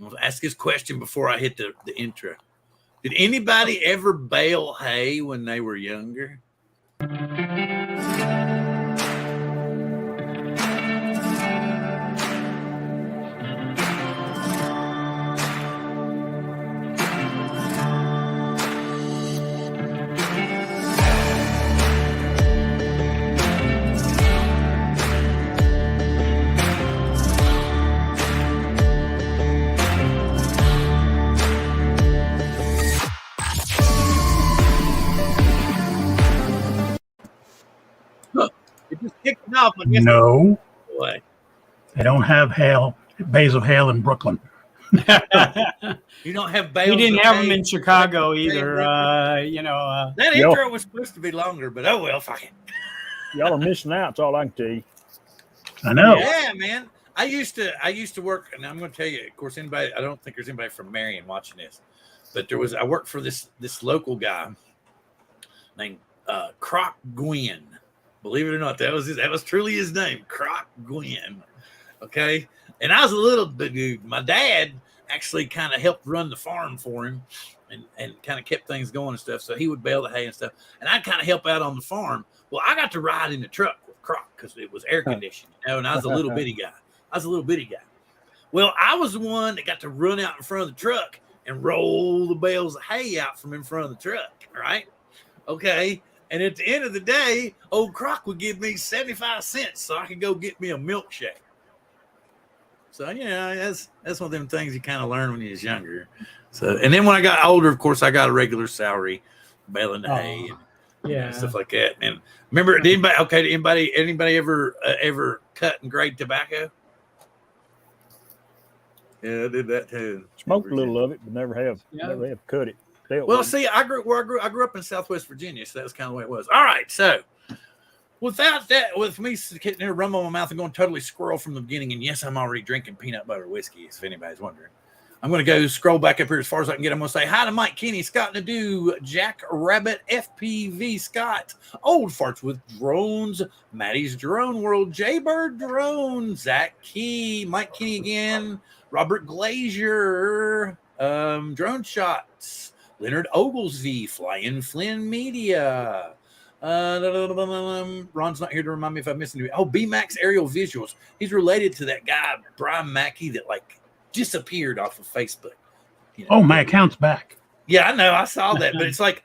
I'm going to ask this question before I hit the intro. Did anybody ever bale hay when they were younger? Just kicking off. I guess no, they don't have bales of hail in Brooklyn. You don't have bales. We didn't have them in Chicago either. That intro was supposed to be longer, but oh well, fuck it. Y'all are missing out. That's all I can tell you. I know. Yeah, man. I used to work, and I'm going to tell you. Of course, I don't think there's anybody from Marion watching this, but I worked for this local guy named Croc Gwynn. Believe it or not, that was truly his name, Croc Gwynn. Okay. And I was a little dude. My dad actually kind of helped run the farm for him and kind of kept things going and stuff. So he would bale the hay and stuff. And I'd kind of help out on the farm. Well, I got to ride in the truck with Croc because it was air conditioned, and I was a little bitty guy. Well, I was the one that got to run out in front of the truck and roll the bales of hay out from in front of the truck. Right. Okay. And at the end of the day, old Croc would give me 75 cents so I could go get me a milkshake. So, yeah, that's one of them things you kind of learn when you're younger. So, and then when I got older, of course, I got a regular salary, baling the hay and stuff like that. And remember, did anybody ever cut and grade tobacco? Yeah, I did that too. Smoked a little of it, but never have cut it. Well, see, I grew up in Southwest Virginia, so that's kind of the way it was. All right, so without that, with me getting there, rum on my mouth and going totally squirrel from the beginning, and yes, I'm already drinking peanut butter whiskey, if anybody's wondering. I'm going to go scroll back up here as far as I can get. I'm going to say hi to Mike Kenny, Scott Nadeau, Jack Rabbit, FPV Scott, Old Farts with Drones, Maddie's Drone World, Jaybird Drone, Zach Key, Mike Kenny again, Robert Glazier, Drone Shots, Leonard Oglesby, Flying Flynn Media. Ron's not here to remind me if I missed anything. Oh, B-Max Aerial Visuals. He's related to that guy, Brian Mackey, that disappeared off of Facebook. You know? Oh, my account's back. Yeah, I know. I saw that, but it's like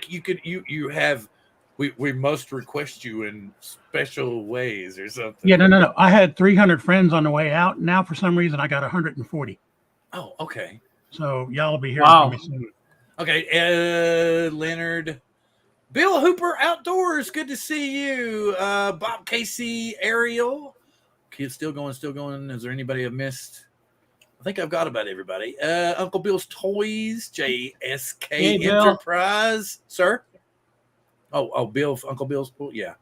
you have we must request you in special ways or something. Yeah, no. I had 300 friends on the way out. Now, for some reason, I got 140. Oh, okay. So y'all will be hearing from me soon. Okay, Leonard. Bill Hooper Outdoors, good to see you. Bob Casey, Ariel. Kids still going. Is there anybody I've missed? I think I've got about everybody. Uncle Bill's Toys, JSK Enterprise. Sir? Oh, Bill, Uncle Bill's pool. Yeah.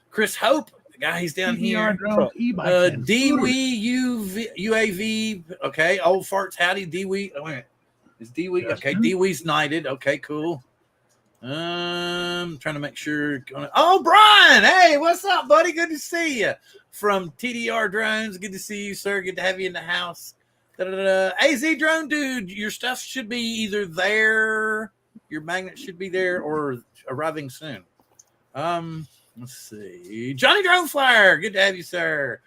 Chris Hope, the guy, he's down here. DWE UAV. Okay. Old Farts, howdy. DWE. Oh, wait a minute. Is DWE? Okay. DWE's knighted. Okay, cool. Trying to make sure. Oh, Brian. Hey, what's up, buddy? Good to see you. From TDR Drones. Good to see you, sir. Good to have you in the house. AZ Drone Dude, your stuff should be either there. Your magnet should be there or arriving soon. Let's see. Johnny Drone Flyer. Good to have you, sir.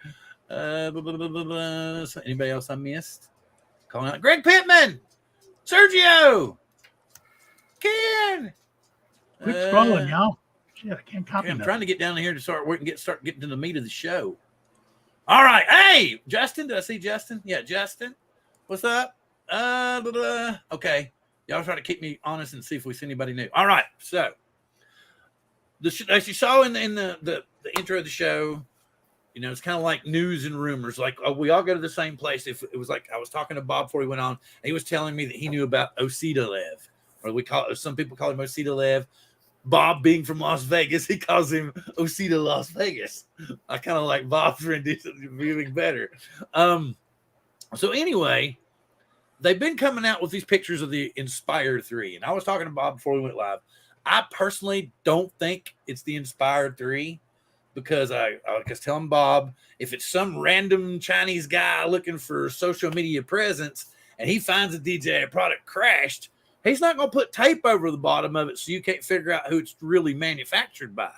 Anybody else I missed? Calling out Greg Pittman. Sergio. Ken. Quit scrolling, y'all. Shit, I can't copy. I'm trying to get down here to start getting to the meat of the show. All right. Hey, Justin. Did I see Justin? Yeah, Justin. What's up? Okay. Y'all try to keep me honest and see if we see anybody new. All right. So, as you saw in the intro of the show, you know, it's kind of like news and rumors. Like, we all go to the same place. If it was like I was talking to Bob before he went on, and he was telling me that he knew about Osita Lev, or some people call him Osita Lev. Bob, being from Las Vegas, he calls him Osita Las Vegas. I kind of like Bob's rendition viewing better. So anyway, they've been coming out with these pictures of the Inspire 3. And I was talking to Bob before we went live. I personally don't think it's the Inspire 3 because I was telling Bob, if it's some random Chinese guy looking for social media presence and he finds a DJI product crashed, he's not going to put tape over the bottom of it so you can't figure out who it's really manufactured by.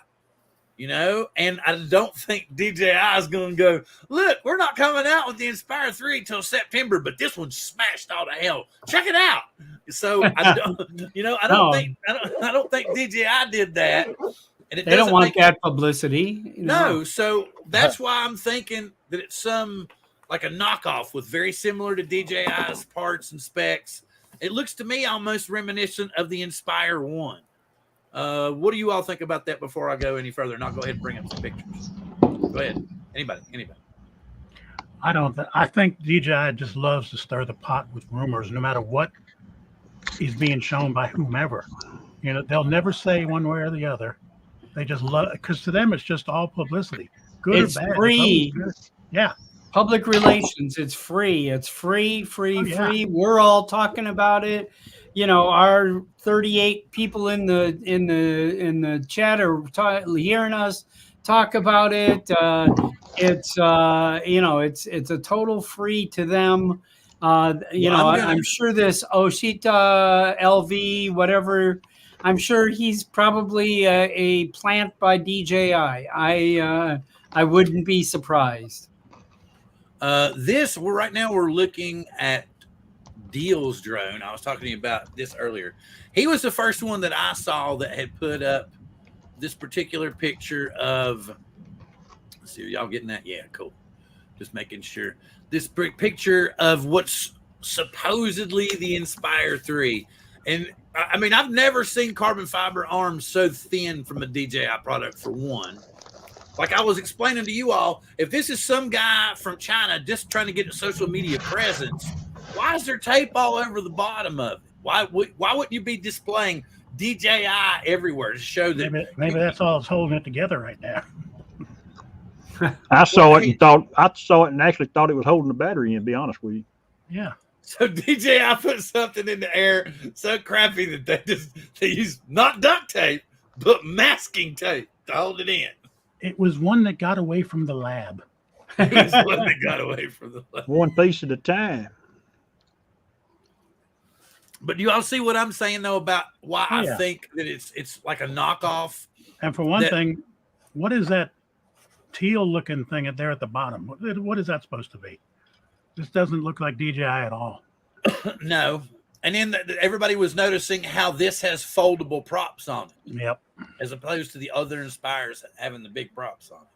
You know, and I don't think DJI is going to go, look, we're not coming out with the Inspire 3 till September, but this one's smashed all to hell. Check it out. So I don't think DJI did that. And they don't want that publicity. No, so that's why I'm thinking that it's like a knockoff with very similar to DJI's parts and specs. It looks to me almost reminiscent of the Inspire 1. What do you all think about that before I go any further? And I'll go ahead and bring up some pictures. Go ahead. Anybody? I think DJI just loves to stir the pot with rumors, no matter what is being shown by whomever. You know, they'll never say one way or the other. They just love, because to them it's just all publicity, good it's or bad. Free. It's yeah. Public relations. It's free. It's free. Yeah. We're all talking about it. You know, our 38 people in the chat are hearing us talk about it. It's a total free to them. I'm sure this Oshita LV, whatever, I'm sure he's probably a plant by DJI. I wouldn't be surprised. Right now we're looking at Deal's drone. I was talking to you about this earlier. He was the first one that I saw that had put up this particular picture of, let's see, are y'all getting that? Yeah, cool. Just making sure. This picture of what's supposedly the Inspire 3. And I mean, I've never seen carbon fiber arms so thin from a DJI product, for one. Like I was explaining to you all, if this is some guy from China just trying to get a social media presence, why is there tape all over the bottom of it? Why wouldn't you be displaying DJI everywhere to show that? Maybe that's all that's holding it together right now. I saw it and actually thought it was holding the battery in, to be honest with you. Yeah. So DJI put something in the air so crappy that they use not duct tape, but masking tape to hold it in. It was one that got away from the lab. It was one that got away from the lab. One piece at a time. But do you all see what I'm saying, though, about why I think that it's like a knockoff? And for one thing, what is that teal-looking thing there at the bottom? What is that supposed to be? This doesn't look like DJI at all. No. And then everybody was noticing how this has foldable props on it. Yep. As opposed to the other Inspires having the big props on it.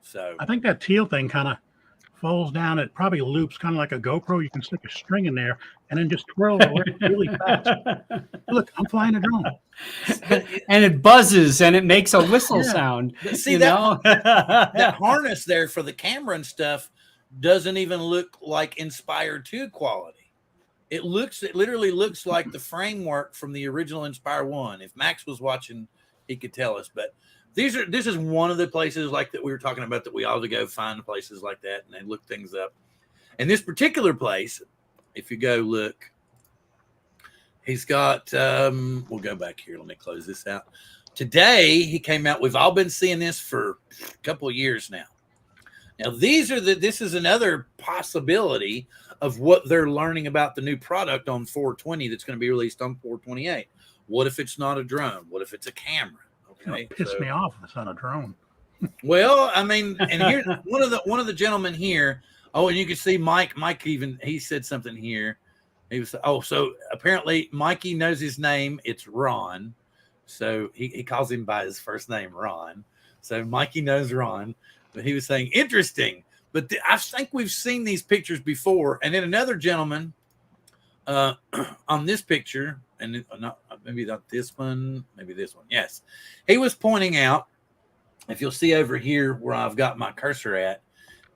So I think that teal thing kind of folds down. It probably loops kind of like a GoPro. You can stick a string in there and then just twirl it really fast. Look, I'm flying a drone. And it buzzes and it makes a whistle sound. See, that harness there for the camera and stuff doesn't even look like Inspire 2 quality. It literally looks like the framework from the original Inspire 1. If Max was watching, he could tell us. But this is one of the places like that we were talking about that we ought to go find places like that and they look things up. And this particular place, if you go look, he's got, we'll go back here. Let me close this out. Today, he came out. We've all been seeing this for a couple of years now. Now, this is another possibility of what they're learning about the new product on 420 that's going to be released on 428. What if it's not a drone? What if it's a camera? Okay, piss me off if it's not a drone. Well, I mean, and here one of the gentlemen here. Oh, and you can see Mike even he said something here. He was so apparently Mikey knows his name. It's Ron, so he calls him by his first name, Ron. So Mikey knows Ron, but he was saying interesting. But I think we've seen these pictures before. And then another gentleman on this picture, and maybe not this one, maybe this one. Yes. He was pointing out, if you'll see over here where I've got my cursor at,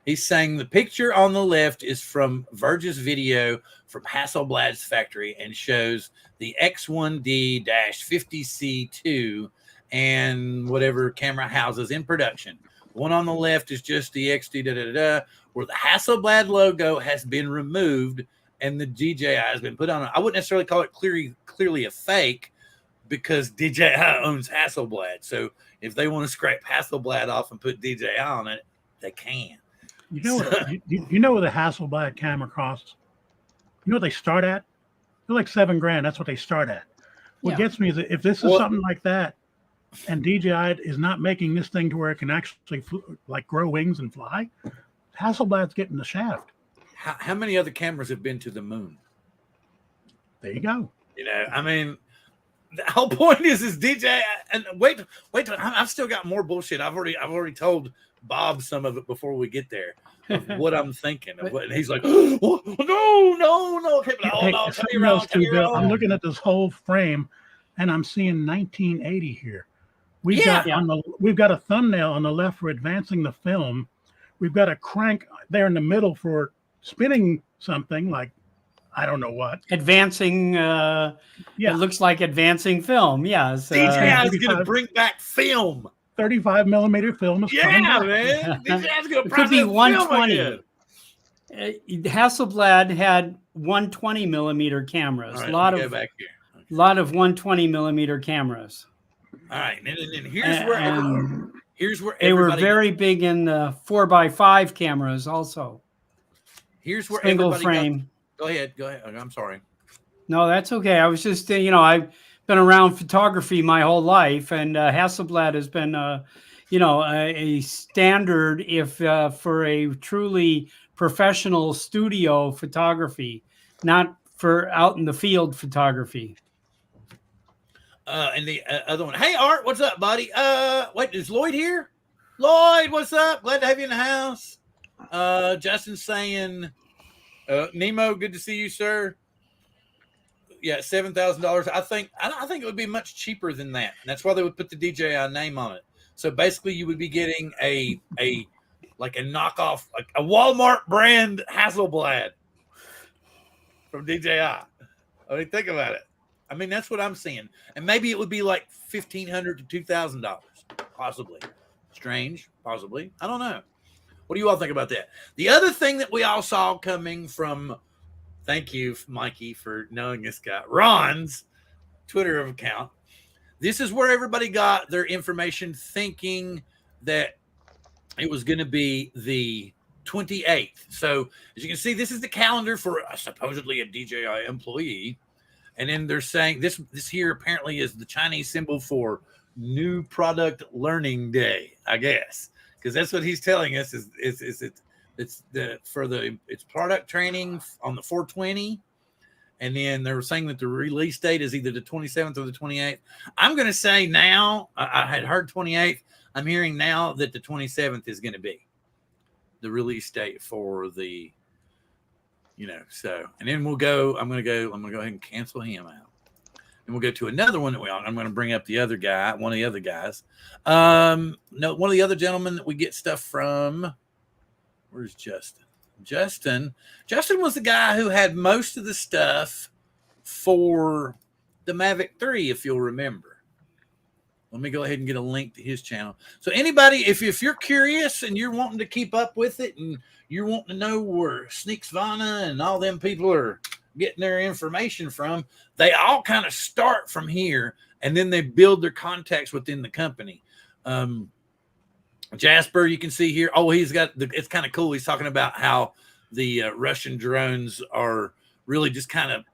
he's saying the picture on the left is from Verge's video from Hasselblad's factory and shows the X1D-50C2 and whatever camera houses in production. One on the left is just the XD where the Hasselblad logo has been removed and the DJI has been put on it. I wouldn't necessarily call it clearly a fake because DJI owns Hasselblad. So if they want to scrape Hasselblad off and put DJI on it, they can. You know, you know where the Hasselblad camera costs You know what they start at? They're like $7,000. That's what they start at. What Yeah. gets me is that if this is Well- something like that, and DJI is not making this thing to where it can actually like grow wings and fly, Hasselblad's getting the shaft. How many other cameras have been to the moon? There you go. You know, I mean, the whole point is DJI. And wait, I've still got more bullshit. I've already told Bob some of it before we get there of what I'm thinking of. What, and he's like, oh, no. Okay, but, Hey, no, something else too, Bill. I'm looking at this whole frame, and I'm seeing 1980 here. We've got a thumbnail on the left for advancing the film. We've got a crank there in the middle for spinning something like I don't know what. Advancing. Yeah. It looks like advancing film. Yes. DJI is going to bring back film. 35 millimeter film. Is Yeah, man. DJI's going to It could be film 120. again. Hasselblad had 120 millimeter cameras. All right, A lot let me of go back here. lot of 120 millimeter cameras. All right, and here's where And they were very big in the 4x5 cameras also. Here's where Single everybody frame. Go ahead. I'm sorry. No, that's okay. I was just, I've been around photography my whole life, and Hasselblad has been, a standard if for a truly professional studio photography, not for out in the field photography. And the other one. Hey, Art, what's up, buddy? Wait, is Lloyd here? Lloyd, what's up? Glad to have you in the house. Justin's saying, Nemo, good to see you, sir. Yeah, $7,000. I think it would be much cheaper than that. And that's why they would put the DJI name on it. So basically, you would be getting a knockoff, like a Walmart brand Hasselblad from DJI. I mean, think about it. I mean, that's what I'm seeing. And maybe it would be like $1,500 to $2,000, possibly. Strange, possibly. I don't know. What do you all think about that? The other thing that we all saw coming from, thank you, Mikey, for knowing this guy, Ron's Twitter account. This is where everybody got their information thinking that it was going to be the 28th. So as you can see, this is the calendar for supposedly a DJI employee. And then they're saying this here apparently is the Chinese symbol for New Product Learning Day, I guess, because that's what he's telling us it's product training on the 420, and then they were saying that the release date is either the 27th or the 28th. I'm going to say now, I had heard 28th. I'm hearing now that the 27th is going to be the release date for the. So, and then I'm going to go ahead and cancel him out. And we'll go to another one that I'm going to bring up one of the other guys. One of the other gentlemen that we get stuff from. Where's Justin? Justin was the guy who had most of the stuff for the Mavic 3, if you'll remember. Let me go ahead and get a link to his channel. So anybody, if you're curious and you're wanting to keep up with it and you're wanting to know where Sneaksvana and all them people are getting their information from, they all kind of start from here and then they build their contacts within the company. Jasper, you can see here. Oh, he's got it's kind of cool. He's talking about how the Russian drones are really just kind of,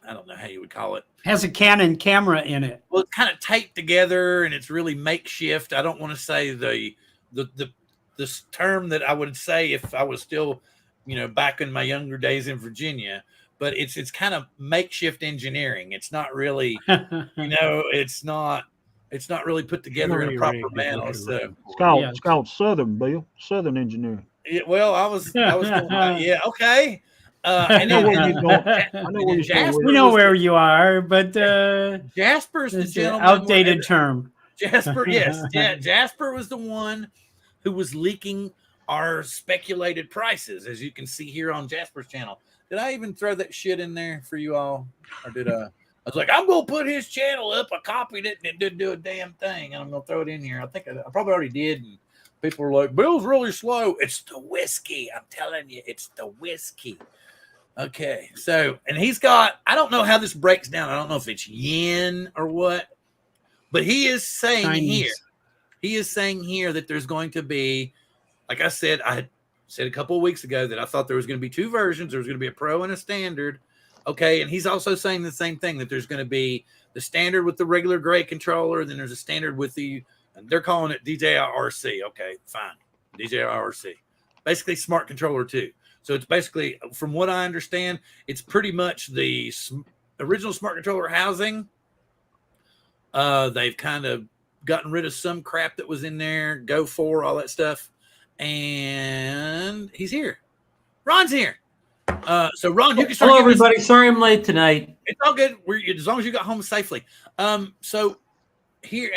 I don't know how you would call it. Has a Canon camera in it. Well, it's kind of taped together and it's really makeshift. I don't want to say the term that I would say if I was still, back in my younger days in Virginia, but it's kind of makeshift engineering. It's not really, it's not really put together in a proper manner. So it's called Southern, Bill. Southern engineering. Yeah, well, I was going, yeah, okay. And then, we know where you are, but Jasper's the gentleman. Outdated term. Jasper, yes, Jasper was the one who was leaking our speculated prices, as you can see here on Jasper's channel. Did I even throw that shit in there for you all, or did I? I was like, I'm gonna put his channel up. I copied it and it didn't do a damn thing, and I'm gonna throw it in here. I think I probably already did. And people were like, "Bill's really slow." It's the whiskey. I'm telling you, it's the whiskey. Okay, so, and he's got, I don't know how this breaks down. I don't know if it's yen or what, but he is saying Chinese. He is saying here that there's going to be, like I said, I said a couple of weeks ago that I thought there was going to be two versions. There was going to be a pro and a standard. Okay. And he's also saying the same thing, that there's going to be the standard with the regular gray controller. Then there's a standard with they're calling it DJI RC. Okay, fine. DJI RC. Basically smart controller too. So it's basically, from what I understand, it's pretty much the original smart controller housing. They've kind of gotten rid of some crap that was in there, Go 4, all that stuff. And he's here. Ron's here. So Ron, you can start. Hello, everybody. Sorry I'm late tonight. It's all good. As long as you got home safely. So here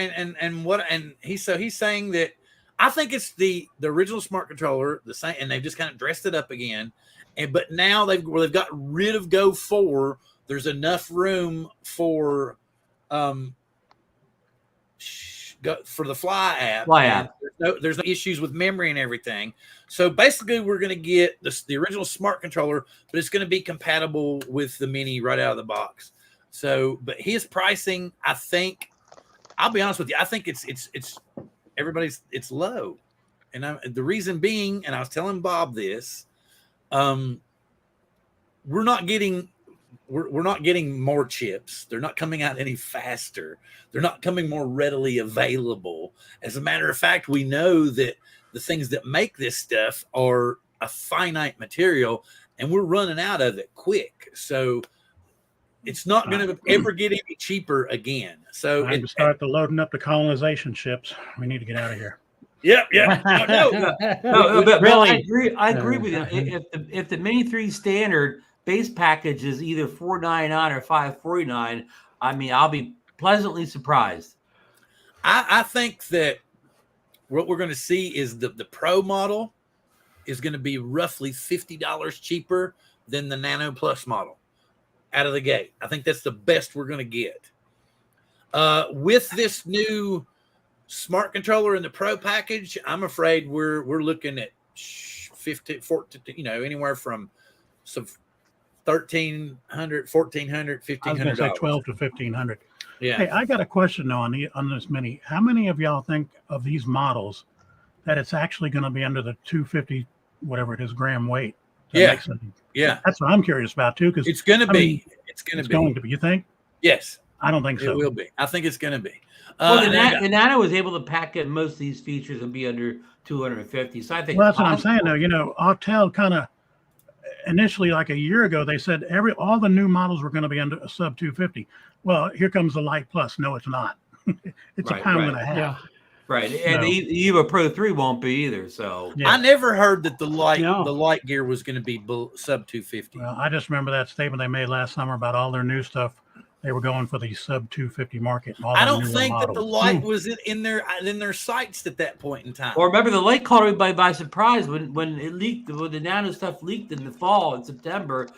he's saying that I think it's the original smart controller, the same, and they've just kind of dressed it up again. But now they've got rid of Go 4. There's enough room for the Fly app. There's no issues with memory and everything. So basically, we're going to get the original smart controller, but it's going to be compatible with the Mini right out of the box. So, but his pricing, I think, I'll be honest with you, I think it's low, and the reason being, and I was telling Bob this, we're not getting more chips. They're not coming out any faster. They're not coming more readily available. As a matter of fact, we know that the things that make this stuff are a finite material, and we're running out of it quick. So it's not going to ever get any cheaper again. So time to start loading up the colonization ships. We need to get out of here. Yeah. No, but really, I agree with you. If the Mini 3 standard base package is either $499 or $549, I mean, I'll be pleasantly surprised. I think that what we're going to see is the Pro model is going to be roughly $50 cheaper than the Nano Plus model out of the gate. I think that's the best we're going to get. With this new smart controller in the Pro package, I'm afraid we're looking at 15, 14, anywhere from some $1,300, $1,400, $1,500. I was going to say $1,200 to $1,500. Yeah. Hey, I got a question though on this Mini. How many of y'all think of these models that it's actually going to be under the 250, whatever it is, gram weight? Yeah. That's what I'm curious about too, because it's going to be. It's going to be. You think? Yes. I don't think so. It will be. I think it's going to be. Well, the Nano was able to pack in most of these features and be under 250. So I think. Well, that's what I'm saying though. Autel kind of initially, like a year ago, they said all the new models were going to be under a sub 250. Well, here comes the Light Plus. No, it's not. It's a pound and a half. Yeah. Right, and the EVO Pro 3 won't be either. So yeah. I never heard that the light gear was going to be sub 250. Well, I just remember that statement they made last summer about all their new stuff. They were going for the sub 250 market. I don't think that the light was in their sights at that point in time. Or remember, the light caught everybody by surprise when it leaked. When the Nano stuff leaked in the fall in September.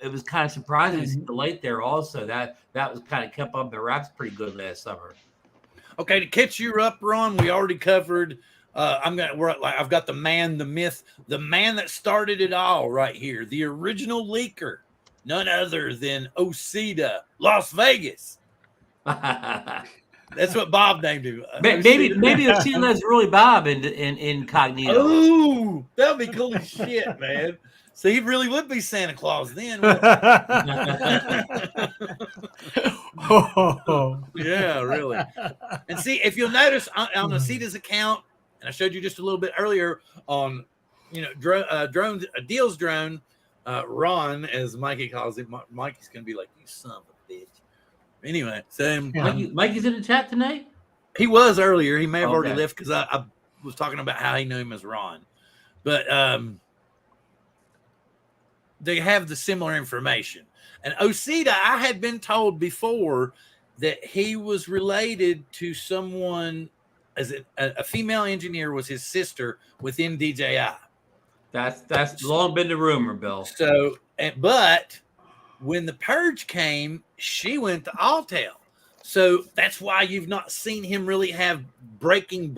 It was kind of surprising to see the light there. Also, that was kind of kept up the wraps pretty good last summer. Okay, to catch you up, Ron, we already covered. I've got the man, the myth, the man that started it all right here, the original leaker, none other than Osita, Las Vegas. That's what Bob named him. Maybe Osita's really Bob in incognito. Oh, that'd be cool as shit, man. So he really would be Santa Claus then. Yeah, really. And see, if you'll notice on Osita's account, and I showed you just a little bit earlier on, drone, Deal's drone, Ron, as Mikey calls him. Mikey's going to be like, you son of a bitch. Anyway, so Mikey's in the chat tonight? He was earlier. He may have already left because I was talking about how he knew him as Ron. But they have the similar information. And Osita, I had been told before that he was related to someone, as a female engineer was his sister within DJI. That's long been the rumor, Bill. So, but when the purge came, she went to Autel. So that's why you've not seen him really have breaking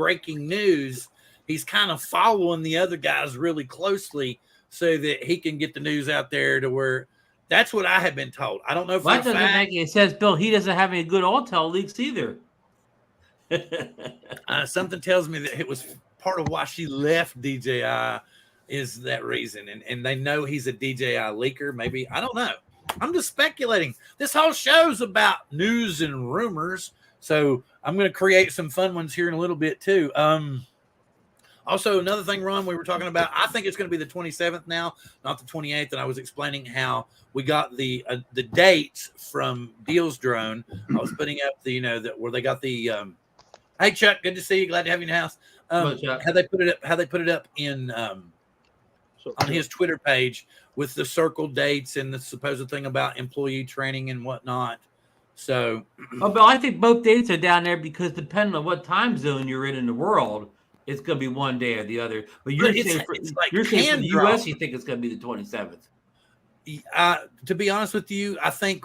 news. He's kind of following the other guys really closely so that he can get the news out there to where that's what I have been told. I don't know if that doesn't make it. Says Bill, he doesn't have any good Autel leaks either. Something tells me that it was part of why she left DJI is that reason. And they know he's a DJI leaker. Maybe, I don't know. I'm just speculating. This whole show's about news and rumors. So I'm going to create some fun ones here in a little bit too. Also, another thing, Ron, we were talking about, I think it's going to be the 27th now, not the 28th. And I was explaining how we got the dates from Deals Drone. I was putting up the, where they got the, hey Chuck, good to see you. Glad to have you in the house. How they put it up in, on his Twitter page with the circled dates and the supposed thing about employee training and whatnot. So, but I think both dates are down there because depending on what time zone you're in the world, it's going to be one day or the other. But you're saying for the U.S., you think it's going to be the 27th. To be honest with you, I think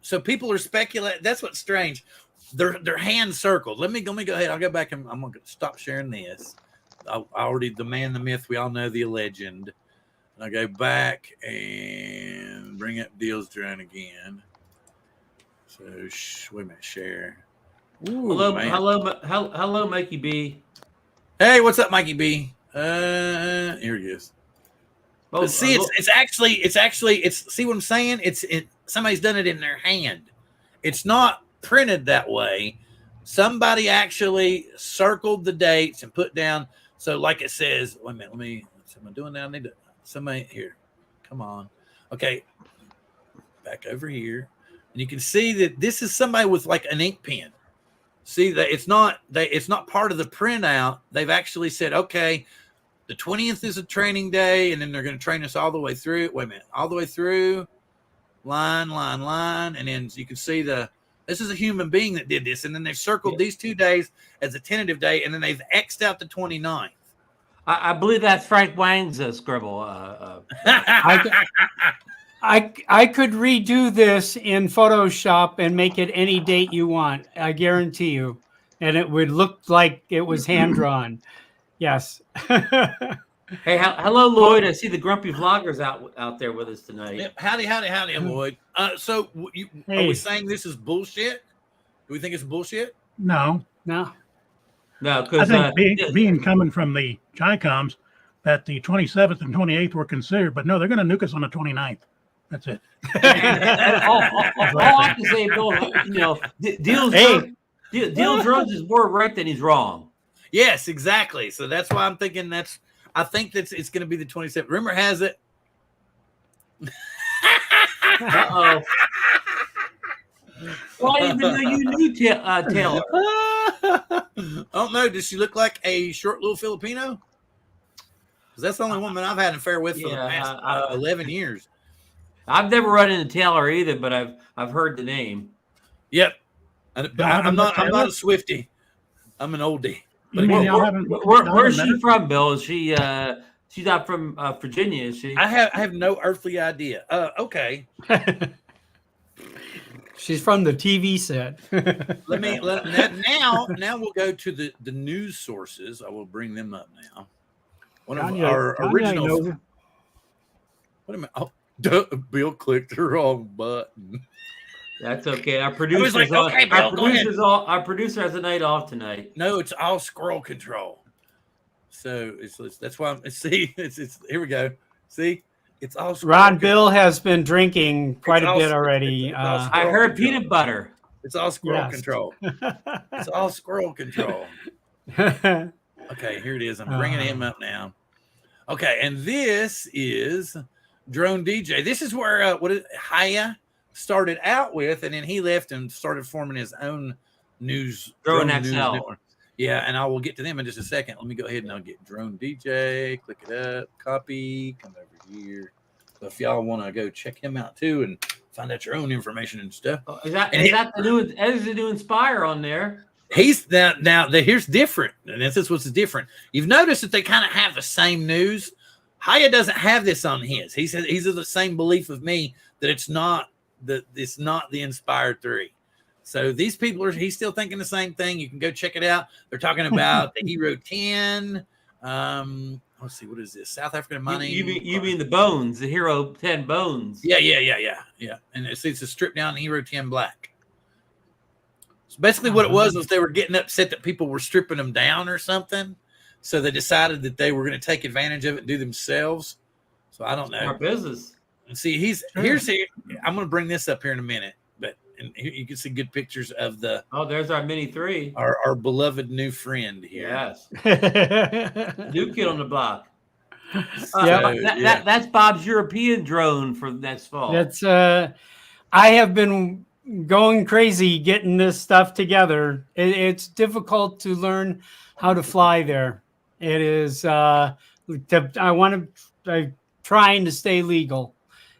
so people are speculating. That's what's strange. Their hand circled. Let me go ahead. I'll go back and I'm going to stop sharing this. I already, the man, the myth, we all know the legend. And I'll go back and bring up Deals Drone again. So wait a minute, share. Ooh, hello, Mikey B. Hey, what's up, Mikey B? Here he is. Oh, see, it's actually see what I'm saying? Somebody's done it in their hand. It's not printed that way. Somebody actually circled the dates and put down. So like it says, wait a minute, what am I doing now? I need to, somebody here. Come on. Okay. Back over here. And you can see that this is somebody with like an ink pen. See that it's not part of the printout. They've actually said, okay, the 20th is a training day, and then they're going to train us all the way through. Wait a minute, all the way through, line, and then you can see this is a human being that did this, and then they've circled these 2 days as a tentative day, and then they've X'd out the 29th. I believe that's Frank Wang's scribble. I could redo this in Photoshop and make it any date you want. I guarantee you. And it would look like it was hand drawn. Yes. Hey, hello, Lloyd. I see the grumpy vloggers out there with us tonight. Yep. Howdy, Lloyd. So are we saying this is bullshit? Do we think it's bullshit? No. Because I think being coming from the Chi-Coms, that the 27th and 28th were considered, but no, they're going to nuke us on the 29th. That's it. all I can say, Bill, Deal Drones is more right than he's wrong. Yes, exactly. So that's why I'm thinking I think that it's going to be the 27th. Rumor has it. Uh-oh. Well, I didn't even know you knew Taylor. I don't know. Does she look like a short little Filipino? Because that's the only woman I've had an affair with for the past 11 years. I've never run into Taylor either, but I've heard the name. Yep. I'm not a Swiftie. I'm an oldie. But where's she from, Bill? Is she she's not from Virginia, is she? I have no earthly idea. Okay. She's from the TV set. Now we'll go to the news sources. I will bring them up now. One of Kanye, our Kanye original. knows. Wait a minute. Oh, Bill clicked the wrong button. That's okay. Our producer our producer has a night off tonight. No, it's all squirrel control. So that's why it's here we go. See, it's all squirrel Ron control. Bill has been drinking quite a bit already. I heard peanut butter. It's all squirrel control. It's all squirrel control. Okay, here it is. I'm bringing him up now. Okay, and this is Drone DJ. This is where Haya started out with, and then he left and started forming his own Drone XL. News network. Yeah, and I will get to them in just a second. Let me go ahead and I'll get Drone DJ, click it up, copy, come over here. So if y'all want to go check him out too and find out your own information and stuff. Is that the new Inspire on there? He's now here's different, and this is what's different. You've noticed that they kind of have the same news. Haya doesn't have this on his. He's of the same belief of me that it's not the Inspire 3. So these people he's still thinking the same thing. You can go check it out. They're talking about the Hero 10. Let's see, what is this? South African money. You mean the bones, the Hero 10 bones? Yeah. And it's a stripped down Hero 10 Black. So basically what it was they were getting upset that people were stripping them down or something. So they decided that they were going to take advantage of it and do themselves. So I don't know. Our business. And see, here's I'm going to bring this up here in a minute, but here you can see good pictures of There's our Mini 3. Our beloved new friend here. Yes. New kid on the block. Yeah. That's Bob's European drone for next fall. That's I have been going crazy getting this stuff together. It's difficult to learn how to fly there. It is. I'm trying to stay legal.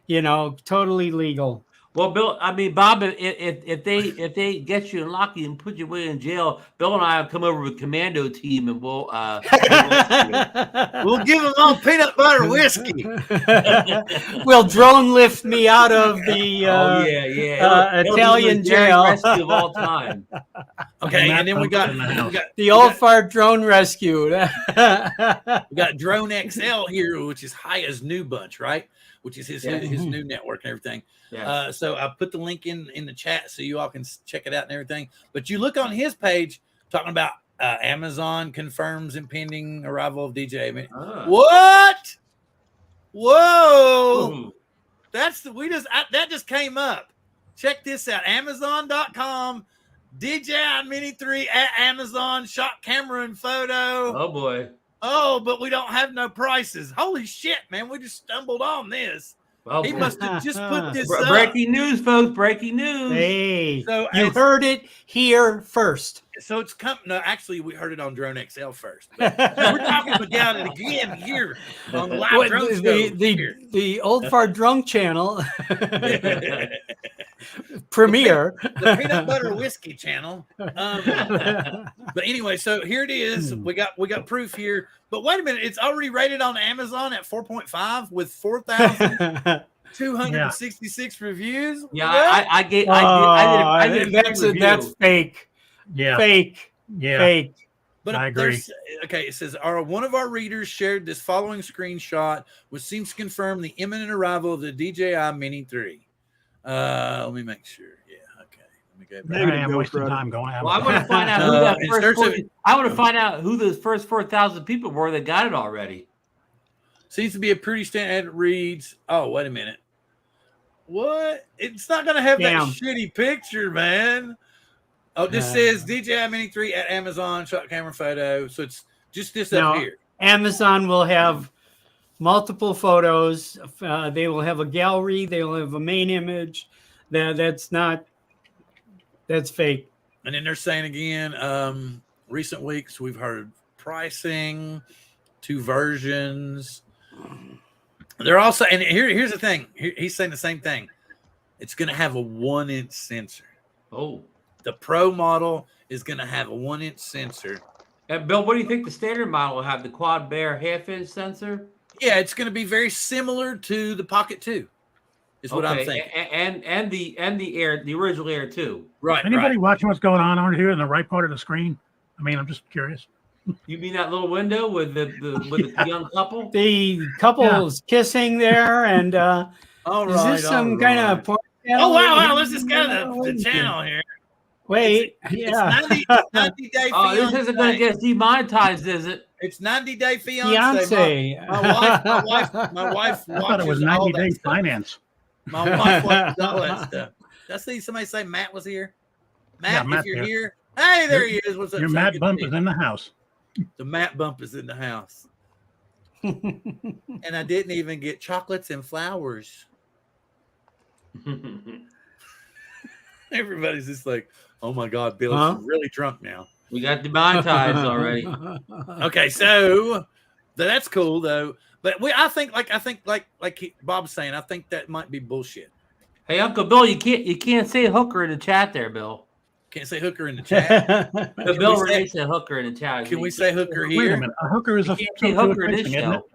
Totally legal. Well, Bill, I mean, Bob, if they get you and lock you and put you away in jail, Bill and I will come over with commando team and we'll give them all peanut butter whiskey. We'll drone lift me out of the Italian jail. Rescue of all time. Okay, and then we got the old fart drone rescue. We got Drone XL here, which is Haya's new bunch, right? Which is his new network and everything. Yeah. So I put the link in the chat so you all can check it out and everything. But you look on his page talking about Amazon confirms impending arrival of DJI Mini. What? Whoa! Ooh. That just came up. Check this out: Amazon.com, DJI Mini 3 at Amazon, shot camera and photo. Oh boy. Oh, but we don't have no prices. Holy shit, man! We just stumbled on this. Well, He must have just put this up. breaking news, folks! Breaking news. Hey, So you heard it here first. So it's no, actually we heard it on Drone XL first. But we're talking about it again here on the live drone show. The Old Fart Drunk channel premiere. The peanut butter whiskey channel. But anyway, so here it is. We got proof here. But wait a minute, it's already rated on Amazon at 4.5 with 4,266 reviews. Yeah, I did a review. That's fake. Yeah. Fake. Yeah. Fake. But I agree. Okay, it says, one of our readers shared this following screenshot, which seems to confirm the imminent arrival of the DJI Mini 3. Let me make sure. Yeah, okay. Let me go back. I am wasting time going out. Well, I want to find out who those first 4,000 people were that got it already. Seems to be a pretty standard. It reads, oh, wait a minute. What? It's not going to have that shitty picture, man. Oh, this says DJI Mini 3 at Amazon, shot camera photo. So it's just this up here. Amazon will have multiple photos. They will have a gallery. They will have a main image. That's fake. And then they're saying again, recent weeks we've heard pricing, 2 versions. They're also, and here's the thing. He's saying the same thing. It's going to have a 1-inch sensor. Oh. The Pro model is going to have a 1-inch sensor. And Bill, what do you think the standard model will have? The quad bear 1/2-inch sensor? Yeah, it's going to be very similar to the Pocket 2. Is what I'm thinking. And the original Air 2. Right. Anybody watching what's going on here in the right part of the screen? I mean, I'm just curious. You mean that little window with the young couple? The couple is kissing there, and is this some kind of porn channel? Oh wow! Let's just go to the channel here. Wait, it's 90 Day Fiance. Oh, this isn't going to get demonetized, is it? It's 90 Day Fiance. My wife watches I thought it was 90 Day Finance. My wife watches all that stuff. Did I see somebody say Matt was here? Matt, if you're here. Hey, there he is. What's up? Your Matt bump is in the house. The Matt bump is in the house. And I didn't even get chocolates and flowers. Everybody's just like, oh my God, Bill is really drunk now. We got demonetized already. Okay, so that's cool though. But I think like Bob's saying, I think that might be bullshit. Hey, Uncle Bill, you can't say hooker in the chat there, Bill. Can't say hooker in the chat. The Bill Renee said hooker in the chat. Can we say hooker here? Wait a minute. A hooker is a hooker in this show.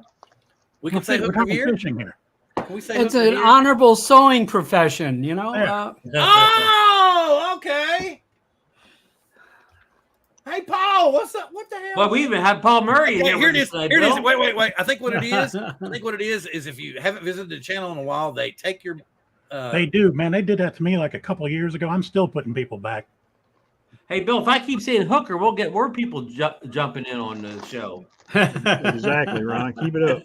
We can say hooker here. Here. Can we say it's an honorable sewing profession, you know. Oh, okay. Hey, Paul, what's up? What the hell? Well, we even had Paul Murray in here. Here it is. Here it is. Wait. I think what it is if you haven't visited the channel in a while, they take your. They do, man. They did that to me like a couple of years ago. I'm still putting people back. Hey, Bill, if I keep saying hooker, we'll get more people jumping in on the show. Exactly, Ron. Keep it up.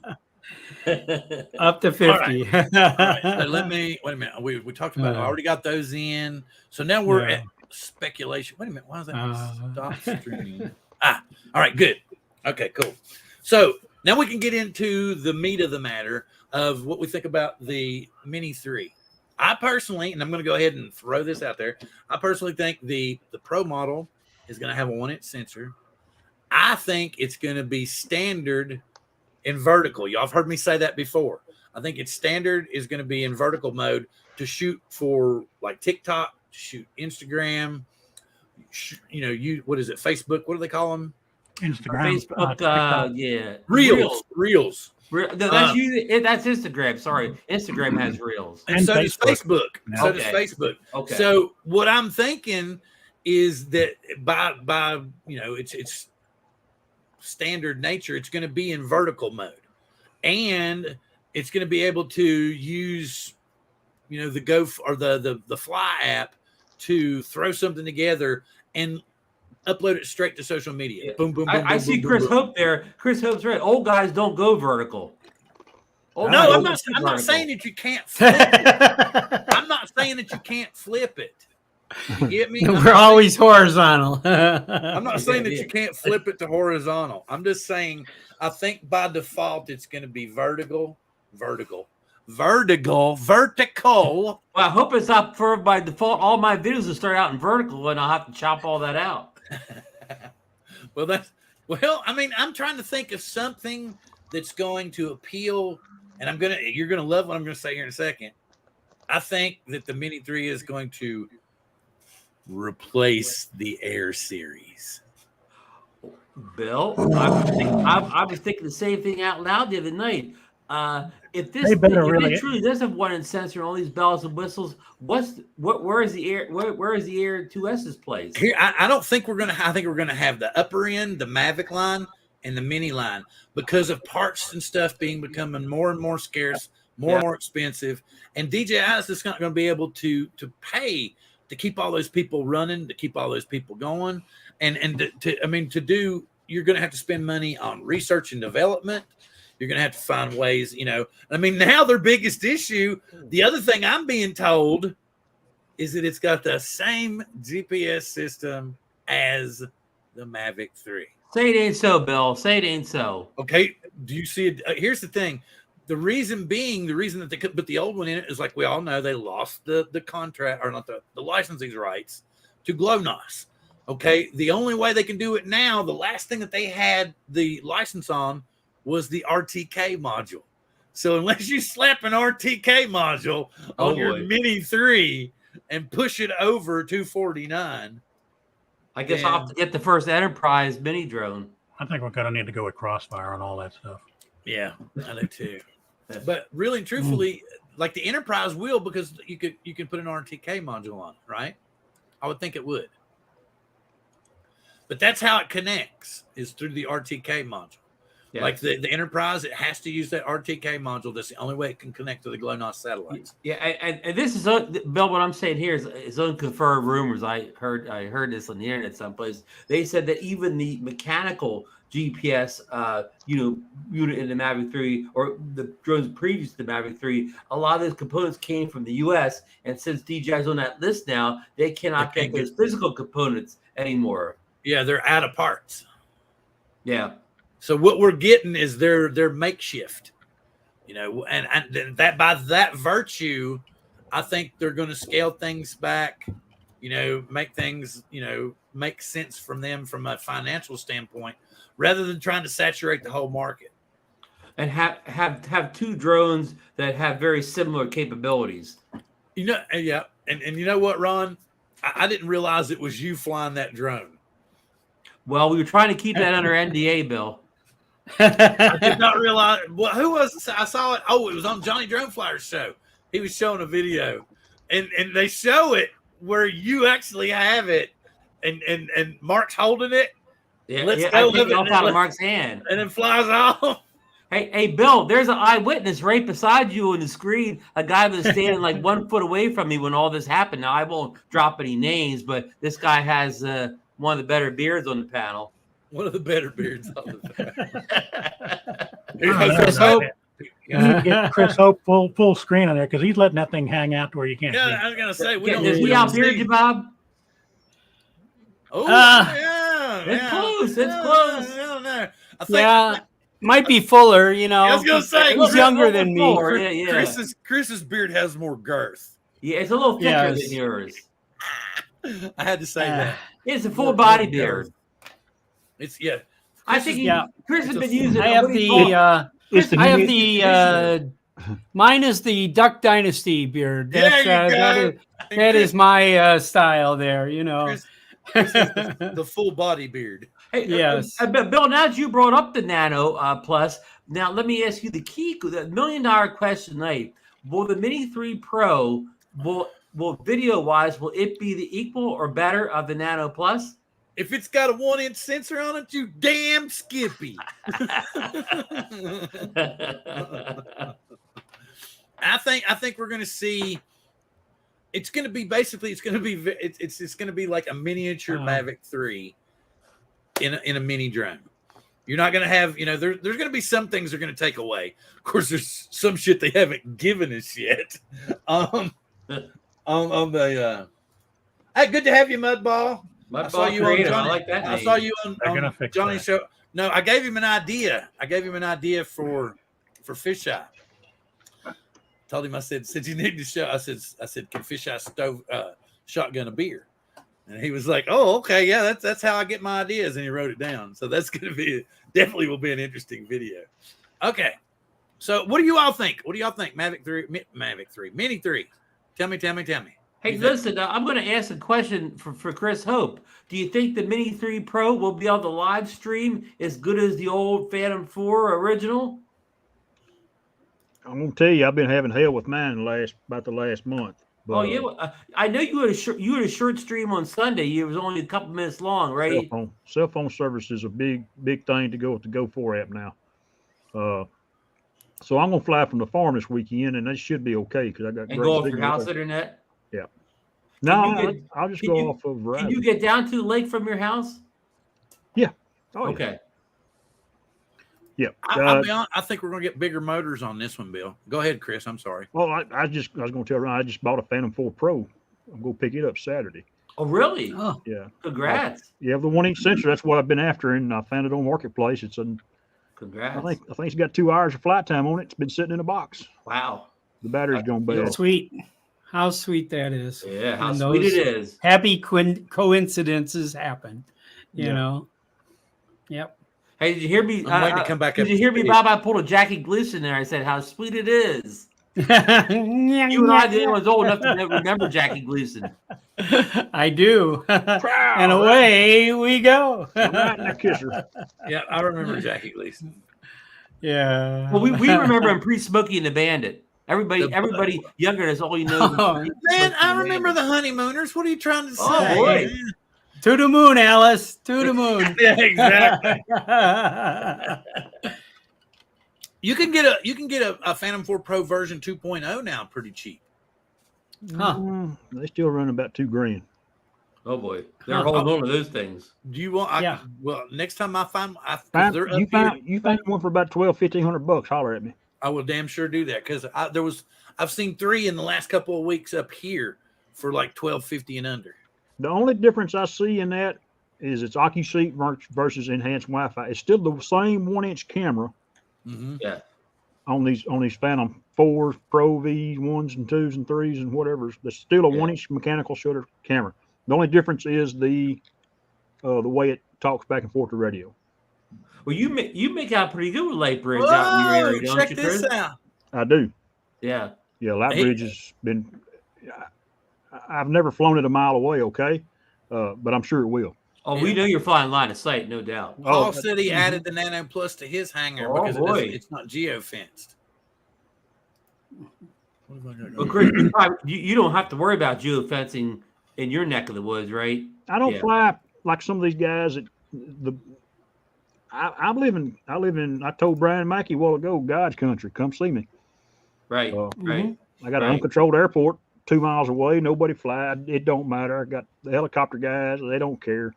Up to 50. All right. So let me wait a minute. We talked about. I already got those in. So now we're at speculation. Wait a minute. Why is that stop streaming? All right. Good. Okay. Cool. So now we can get into the meat of the matter of what we think about the Mini 3. I personally, and I'm going to go ahead and throw this out there. I personally think the Pro model is going to have a 1-inch sensor. I think it's going to be standard in vertical. Y'all have heard me say that before. I think its standard is going to be in vertical mode to shoot for like TikTok, shoot Instagram, what is it? Facebook. What do they call them? Instagram, Facebook, yeah. Reels. That's Instagram. Sorry. Instagram has Reels. And so does Facebook. So Okay. does Facebook. Okay. So what I'm thinking is that by its standard nature, it's going to be in vertical mode, and it's going to be able to use the Go or the Fly app to throw something together and upload it straight to social media. Yeah. Boom, boom, boom. I see Chris Hope there. Chris Hope's right. Old guys don't go vertical. I'm not saying that you can't flip it. I'm not saying that you can't flip it. You get me? We're always horizontal. I'm not saying that you can't flip it to horizontal. I'm just saying I think by default it's going to be vertical. Well, I hope it's not for by default. All my videos will start out in vertical, and I'll have to chop all that out. I'm trying to think of something that's going to appeal, and you're gonna love what I'm gonna say here in a second. I think that the Mini 3 is going to replace the Air series. Bill, I was thinking the same thing out loud the other night. If it truly does have 1-inch sensor and all these bells and whistles, where is the Air 2S's place? Here, I don't think we're gonna. I think we're gonna have the upper end, the Mavic line, and the Mini line, because of parts and stuff becoming more and more scarce, more and more expensive, and DJI is just not going to be able to pay to keep all those people running, to keep all those people going, and to do. You're going to have to spend money on research and development. You're going to have to find ways, now their biggest issue, the other thing I'm being told, is that it's got the same GPS system as the Mavic 3. Say it ain't so, Bill. Say it ain't so. Okay. Do you see it? Here's the thing. The reason that they couldn't put the old one in it is, like we all know, they lost the contract, or not the licensing rights to GLONASS. Okay. The only way they can do it now, the last thing that they had the license on was the RTK module. So unless you slap an RTK module on your Mini 3 and push it over 249, I guess I'll have to get the first Enterprise mini drone. I think we're going to need to go with Crossfire and all that stuff. Yeah, I do too. But really and truthfully, like the Enterprise will, because you can put an RTK module on it, right? I would think it would. But that's how it connects, is through the RTK module. Yeah. Like the Enterprise, it has to use that RTK module. That's the only way it can connect to the GLONASS satellites. Yeah, and this is Bill. What I'm saying here is unconfirmed rumors. I heard this on the internet someplace. They said that even the mechanical GPS, unit in the Mavic 3 or the drones previous to the Mavic 3, a lot of those components came from the U.S. And since DJI's on that list now, they cannot get those physical components anymore. Yeah, they're out of parts. Yeah. So what we're getting is their makeshift, and that by that virtue, I think they're going to scale things back, make things, make sense from them from a financial standpoint, rather than trying to saturate the whole market. And have two drones that have very similar capabilities. Yeah, and you know what, Ron? I didn't realize it was you flying that drone. Well, we were trying to keep that under NDA, Bill. I did not realize. Well, who was it? I saw it. Oh, it was on Johnny Drone Flyer's show. He was showing a video, and they show it where you actually have it, and Mark's holding it. Yeah, let's go. I take it off out of Mark's hand, and then flies off. Hey, Bill, there's an eyewitness right beside you on the screen. A guy was standing like 1 foot away from me when all this happened. Now, I won't drop any names, but this guy has one of the better beards on the panel. One of the better beards on the Chris Hope. You need to get Chris Hope full screen on there because he's letting that thing hang out to where you can't see. Yeah, I was gonna say Does he outbeard you, Bob? Oh, yeah, It's close. It's I close. don't know. I think, might be fuller, you know. I was gonna say he's younger than me. Yeah. Chris's beard has more girth. Yeah, it's a little thicker than yours. I had to say that. It's a full body beard. It's I think Chris has been using. I have mine is the Duck Dynasty beard. That is my style there, you know. Chris is the full body beard. Hey, yes. Bill, now that you brought up the Nano Plus, now let me ask you the $1 million question tonight. Will the Mini 3 Pro, will video-wise, will it be the equal or better of the Nano Plus? If it's got a 1-inch sensor on it, you damn Skippy. I think we're going to see. It's going to be like a miniature Mavic 3 in a mini drone. You're not going to have, there's going to be some things they're going to take away. Of course, there's some shit they haven't given us yet. Hey, good to have you, Mudball. I saw you on Johnny. I like that name. I saw you on Johnny's show. No, I gave him an idea. For Fisheye. Told him, I said, since you need to show, I said, can Fisheye shotgun a beer? And he was like, oh, okay, yeah, that's how I get my ideas. And he wrote it down. So that's going to definitely will be an interesting video. Okay. So what do you all think? Mavic 3, Mini 3. Tell me. Hey, listen, I'm going to ask a question for Chris Hope. Do you think the Mini 3 Pro will be able to live stream as good as the old Phantom 4 original? I'm going to tell you, I've been having hell with mine about the last month. But, I know you had a short stream on Sunday. It was only a couple minutes long, right? Cell phone service is a big thing to go with the Go4 app now. So I'm going to fly from the farm this weekend, and that should be okay because I got. And go off your house internet. Yeah. No, I'll just go off of Verizon. Can you get down to the lake from your house? Yeah. Okay. Yeah. I'll be honest, I think we're going to get bigger motors on this one, Bill. Go ahead, Chris. I'm sorry. Well, I was going to tell Ryan, I just bought a Phantom 4 Pro. I'm going to pick it up Saturday. Oh, really? Oh, yeah. Congrats. The 1-inch sensor. That's what I've been after, and I found it on Marketplace. Congrats. I think it's got 2 hours of flight time on it. It's been sitting in a box. Wow. The battery's going bad. Sweet. How sweet that is. Yeah, how sweet it is. Happy coincidences happen, you know. Yep. Hey, did you hear me? I'm waiting to come back. Did you hear me, Bob? I pulled a Jackie Gleason there. I said, how sweet it is. You and I was old enough to remember Jackie Gleason. I do. And away we go. Yeah, I remember Jackie Gleason. Yeah. Well, we remember him pre-Smokey and the Bandit. Everybody younger than us, all you know. Man, I remember the Honeymooners. What are you trying to say? Oh, boy. To the moon, Alice. To the moon. Yeah, exactly. You can get a Phantom 4 Pro version 2.0 now pretty cheap. Huh. They still run about $2,000. Oh boy, they're holding on to those things. Do you want? Well, next time I find, you find one for about $1,200-$1,500. Holler at me. I will damn sure do that because I've seen 3 in the last couple of weeks up here for like $1,250 and under. The only difference I see in that is it's OcuSeek versus enhanced Wi-Fi. It's still the same 1-inch camera. Mm-hmm. Yeah. On these Phantom 4s, Pro Vs, 1s and 2s and 3s and whatever. There's still a 1-inch mechanical shutter camera. The only difference is the way it talks back and forth to radio. Well, you make out pretty good with Lightbridge out in your area, don't check you, this Chris? out. I do. Yeah. Yeah, Lightbridge has been. I've never flown it a mile away. Okay, but I'm sure it will. Oh, we know you're flying line of sight, no doubt. Paul said he added the Nano Plus to his hangar because it's not geo-fenced. Well, Chris, you don't have to worry about geofencing in your neck of the woods, right? I don't fly like some of these guys. I live in. I told Brian Mackey a while ago, God's country. Come see me. Right. Right. I got an Right. uncontrolled airport 2 miles away. Nobody fly. It don't matter. I got the helicopter guys. They don't care.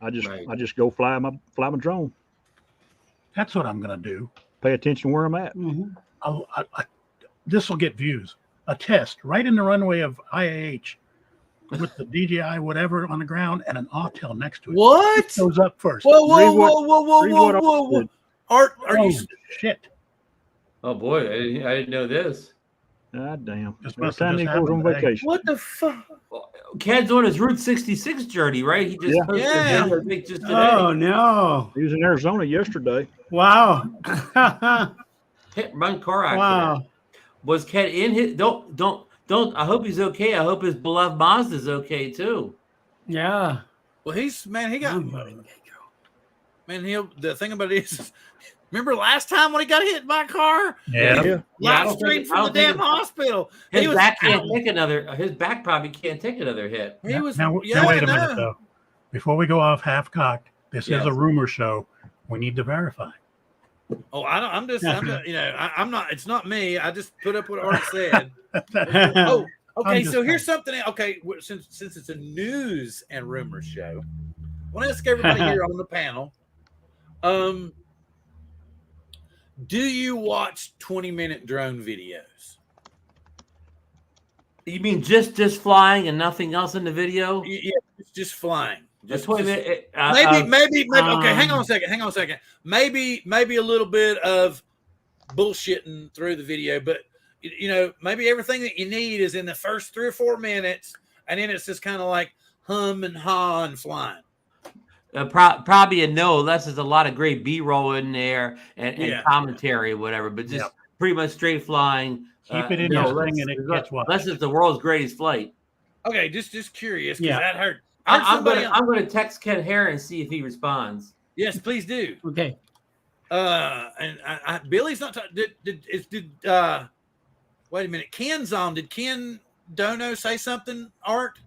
I just go fly my drone. That's what I'm going to do. Pay attention where I'm at. This will get views. A test right in the runway of IAH with the DJI whatever on the ground and an autel next to it. What? It goes up first. Whoa, whoa, Read what- whoa, whoa, whoa, read whoa, what I whoa, whoa. said. Art, are Oh, you? shit. Oh boy, I didn't know this. God damn. This Every must have time he just goes on happened today. vacation. What the fuck? Well, Ken's on his Route 66 journey, right? He just Yeah. posted Yeah. a video, I think, just today. Oh no! He was in Arizona yesterday. Wow! Hit and run car accident. Wow! Was Ken in his? Don't. I hope he's okay. I hope his beloved Mazda's okay too. Yeah. Well, he got, man, the thing about it is, remember last time when he got hit by a car? Yeah. Yeah, I Live don't stream think- I from the don't think damn hospital. His He was back can't out. take another. His back probably can't take another hit. He was, Now, yeah, wait a no. minute, though. Before we go off half-cocked, this is a rumor show. We need to verify. Oh, I'm not, I'm not, it's not me. I just put up what Art said. Oh, okay. just So here's saying. something. Okay. Since it's a news and rumor show, I want to ask everybody here on the panel, do you watch 20-minute drone videos? You mean just flying and nothing else in the video? Yeah, it's just flying. Just 20 minutes. Maybe. Okay, hang on a second. Maybe a little bit of bullshitting through the video, but maybe everything that you need is in the first 3 or 4 minutes, and then it's just kind of like hum and haw and flying. Probably a no. Unless there's a lot of great B-roll in there and commentary or whatever, but just pretty much straight flying. Keep it in your thing and it gets watched. Unless it's the world's greatest flight. Okay, just curious. Yeah. That hurt. I'm going to text Ken Hare and see if he responds. Yes, please do. Okay. And Billy's not. Wait a minute. Ken's on. Did Ken Dono say something? Art.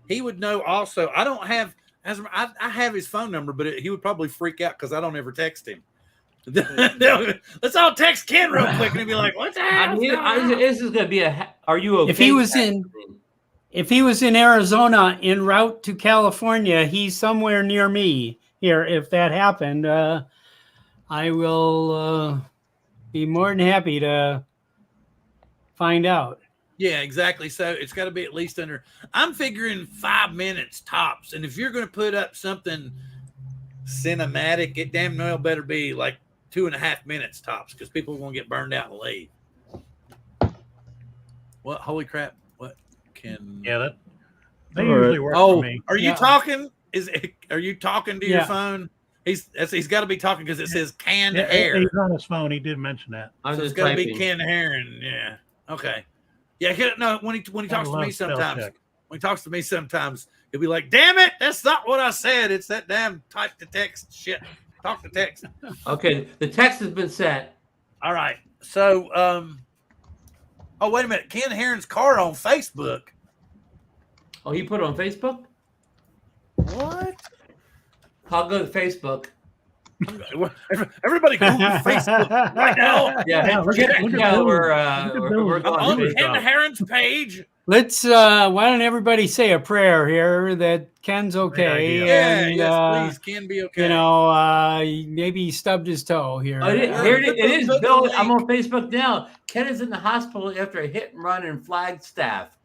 He would know. Also, I don't have. I have his phone number, but he would probably freak out because I don't ever text him. Let's all text Ken real quick and he'd be like, "What's that?" This is going to be a. Are you okay? If he was in Arizona en route to California, he's somewhere near me here. If that happened, I will be more than happy to find out. Yeah, exactly. So it's got to be at least under. I'm figuring 5 minutes tops, and if you're going to put up something cinematic, it damn well better be like 2.5 minutes tops, because people are going to get burned out and leave. What? Holy crap! What can? Yeah, they usually work for me. Are you talking? Are you talking to your phone? He's got to be talking because it says canned hair. He's on his phone. He did mention that. So it's got to be Ken Heron. Yeah. Okay. Yeah. No. When he talks to me sometimes, he'll be like, "Damn it, that's not what I said. It's that damn type to text shit. Talk to text." Okay. The text has been sent. All right. So, oh, wait a minute. Ken Heron's car on Facebook. Oh, he put it on Facebook? What? I'll go to Facebook. Everybody Google Facebook right now. Yeah, look at we're Bill's On going Ken Heron's page. Let's. Why don't everybody say a prayer here that Ken's okay? Yeah, and, yes, please. Ken be okay. Maybe he stubbed his toe here. Here it is, Bill. I'm on Facebook now. Ken is in the hospital after a hit and run in Flagstaff.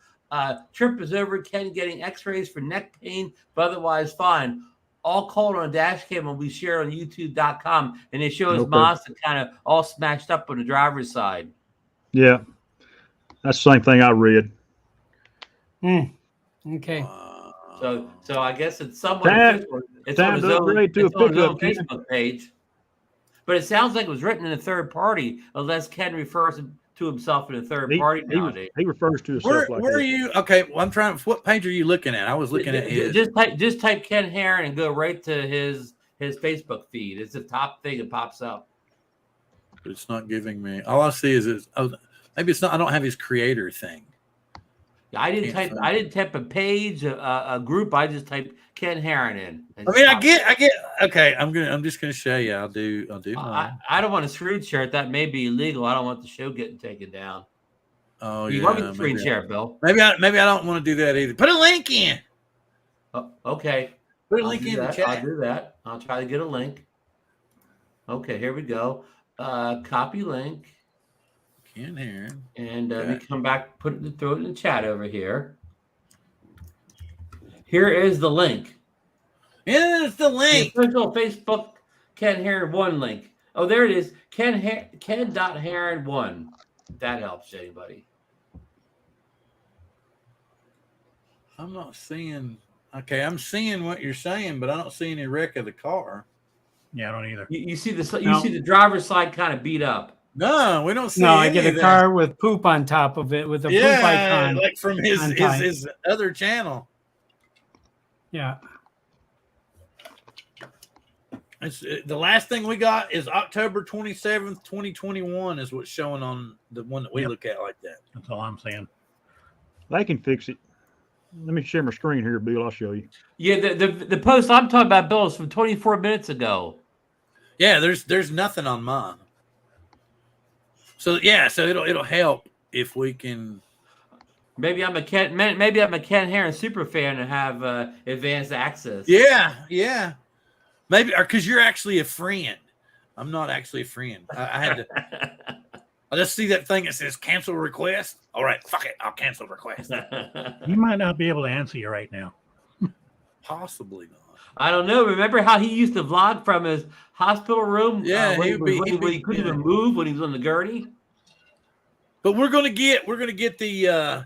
Trip is over. Ken getting X-rays for neck pain, but otherwise fine. All called on a dash cam and we share on YouTube.com, and it shows Mazda kind of all smashed up on the driver's side. Yeah, that's the same thing I read. Okay. So I guess it's somewhat official. It's on his own Facebook page. But it sounds like it was written in a third party, unless Ken refers to himself in a third party nowadays. He refers to himself Where are you? Okay, well, I'm trying. What page are you looking at? I was looking at his. Just type Ken Heron and go right to his Facebook feed. It's the top thing that pops up. It's not giving me. All I see is maybe it's not. I don't have his creator thing. I didn't Can't type. find I didn't type a page, a group. I just typed Ken Heron in. I mean, I get. Okay, I'm just gonna show you. I'll do mine. I don't want a screen share it. That may be illegal. I don't want the show getting taken down. Oh You yeah. want me to screen share it, Bill? Maybe I don't want to do that either. Put a link in. Oh, okay. Put a link in the chat. I'll do that. I'll try to get a link. Okay, here we go. Copy link. Ken Heron. And Okay. we come back, throw it in the chat over here. Here is the link. Yeah, it's the link. The official Facebook Ken Heron 1 link. Oh, there it is. Ken.Heron1. That helps anybody. I'm not seeing. Okay, I'm seeing what you're saying, but I don't see any wreck of the car. Yeah, I don't either. You see the No. see the driver's side kind of beat up. No, we don't see. No, I any get a of that. car with poop on top of it with a poop icon. like from his on time. his other channel. Yeah. It's, the last thing we got is October 27th, 2021 is what's showing on the one that we Yep. look at like that. That's all I'm saying. They can fix it. Let me share my screen here, Bill. I'll show you. Yeah, the post I'm talking about, Bill, is from 24 minutes ago. Yeah, there's nothing on mine. So yeah, so it'll help if we can. Maybe I'm a Ken Heron super fan and have advanced access. Yeah. Maybe because you're actually a friend. I'm not actually a friend. I had to. I just see that thing that says cancel request. All right, fuck it. I'll cancel request. He might not be able to answer you right now. Possibly not. I don't know. Remember how he used to vlog from his hospital room? Yeah, when he'd be- he couldn't even move when he was on the gurney. But we're gonna get the.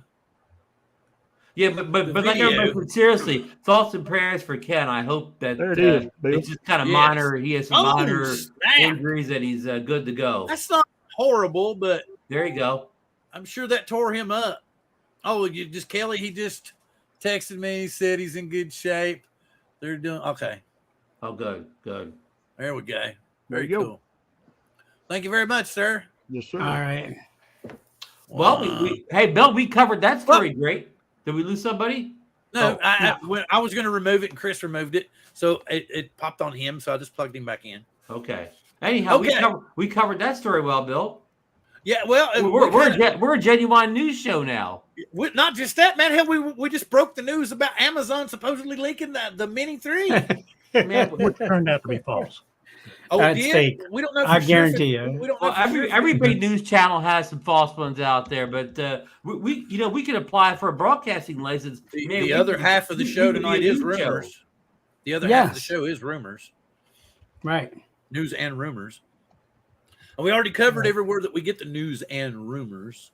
Yeah, but like video. everybody said, seriously, thoughts and prayers for Ken. I hope that There it is, Bill. it's just kind of Yes. minor. He has some minor snap. injuries that he's good to go. That's not horrible, but There you go. I'm sure that tore him up. Oh, Kelly, he just texted me. He said he's in good shape. They're doing okay. Oh, good. There we go. There Very you go. cool. Thank you very much, sir. Yes, sir. All right. Well, hey, Bill, we covered that story. Great. Did we lose somebody? No, Oh, I was going to remove it, and Chris removed it, so it popped on him. So I just plugged him back in. Okay. Anyhow, Okay. we covered that story well, Bill. Yeah, well, We're a genuine news show now. not just that, man. Hell, we just broke the news about Amazon supposedly leaking the Mini 3. Man, Which turned out to be false. Oh, That's it did? fake. We don't know. I for sure if guarantee it- you. We don't know. well, for sure if every it- big news channel has some false ones out there, but we can apply for a broadcasting license. The other half of the show tonight is rumors. The other half of the Yes. show is rumors, Right. news and rumors. And we already covered everywhere that we get the news and rumors.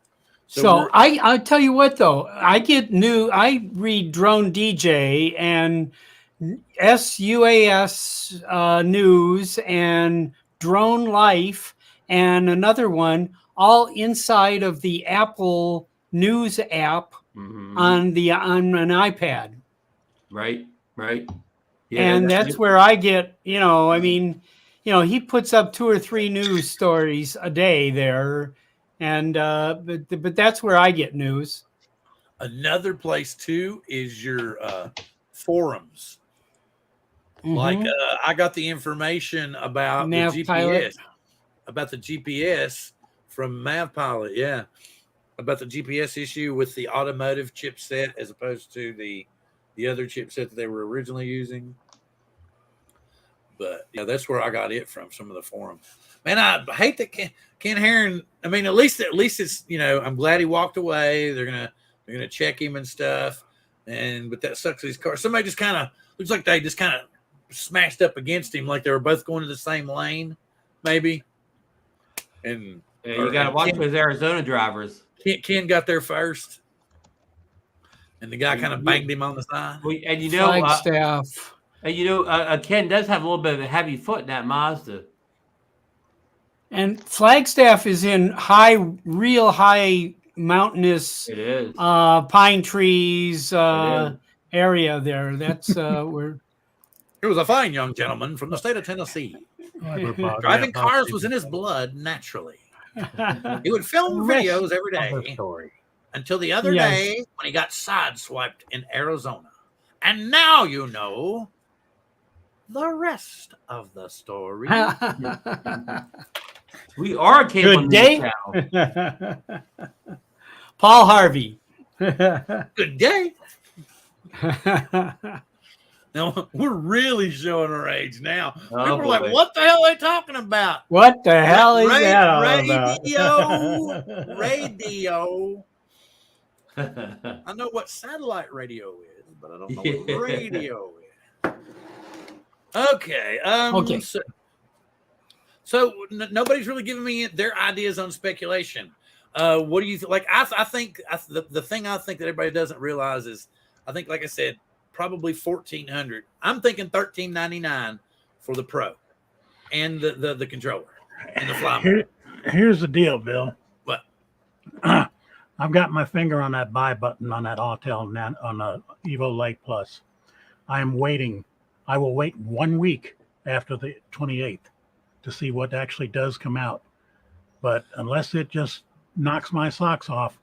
So I tell you what though, I read Drone DJ and SUAS News and Drone Life and another one all inside of the Apple News app Mhm. on an iPad. Right. Yeah, And that's where I get, I mean, he puts up 2 or 3 news stories a day there. And but that's where I get news. another place too is your forums. Mhm. Like I got the information about Nav the Pilot. GPS from MavPilot. Yeah, about the GPS issue with the automotive chipset as opposed to the other chipset that they were originally using. But yeah, that's where I got it from. Some of the forums. Man, I hate that Ken Heron. I mean, at least it's I'm glad he walked away. They're gonna check him and stuff. But that sucks. These cars. Somebody just kind of looks like they just kind of smashed up against him, like they were both going to the same lane, maybe. And you got to watch those Arizona drivers. Ken got there first, and the guy kind of banged him on the side. And Flagstaff. Ken does have a little bit of a heavy foot in that Mazda. And Flagstaff is in real high mountainous It is. pine trees It is. area there. That's where He was a fine young gentleman from the state of Tennessee. Driving cars was in his blood naturally. He would film videos every Other day. story. until the other Yes. day when he got sideswiped in Arizona. And now you know the rest of the story. We are came Good on day. news now. Paul Harvey. Good day. Now we're really showing our age now. Oh, People are like, boy. what the hell are they talking about? What the hell is Ra- that all radio, about? radio. I know what satellite radio is, but I don't know what radio is. Okay. Okay. So nobody's really giving me their ideas on speculation. What do you like? I think the thing I think that everybody doesn't realize is, I think, like I said, probably $1,400. I'm thinking $1,399 for the Pro and the controller and the fly mode. Here's the deal, Bill. What? I've got my finger on that buy button on that Autel on the Evo Lite Plus. I am waiting. I will wait 1 week after the 28th to see what actually does come out. But unless it just knocks my socks off,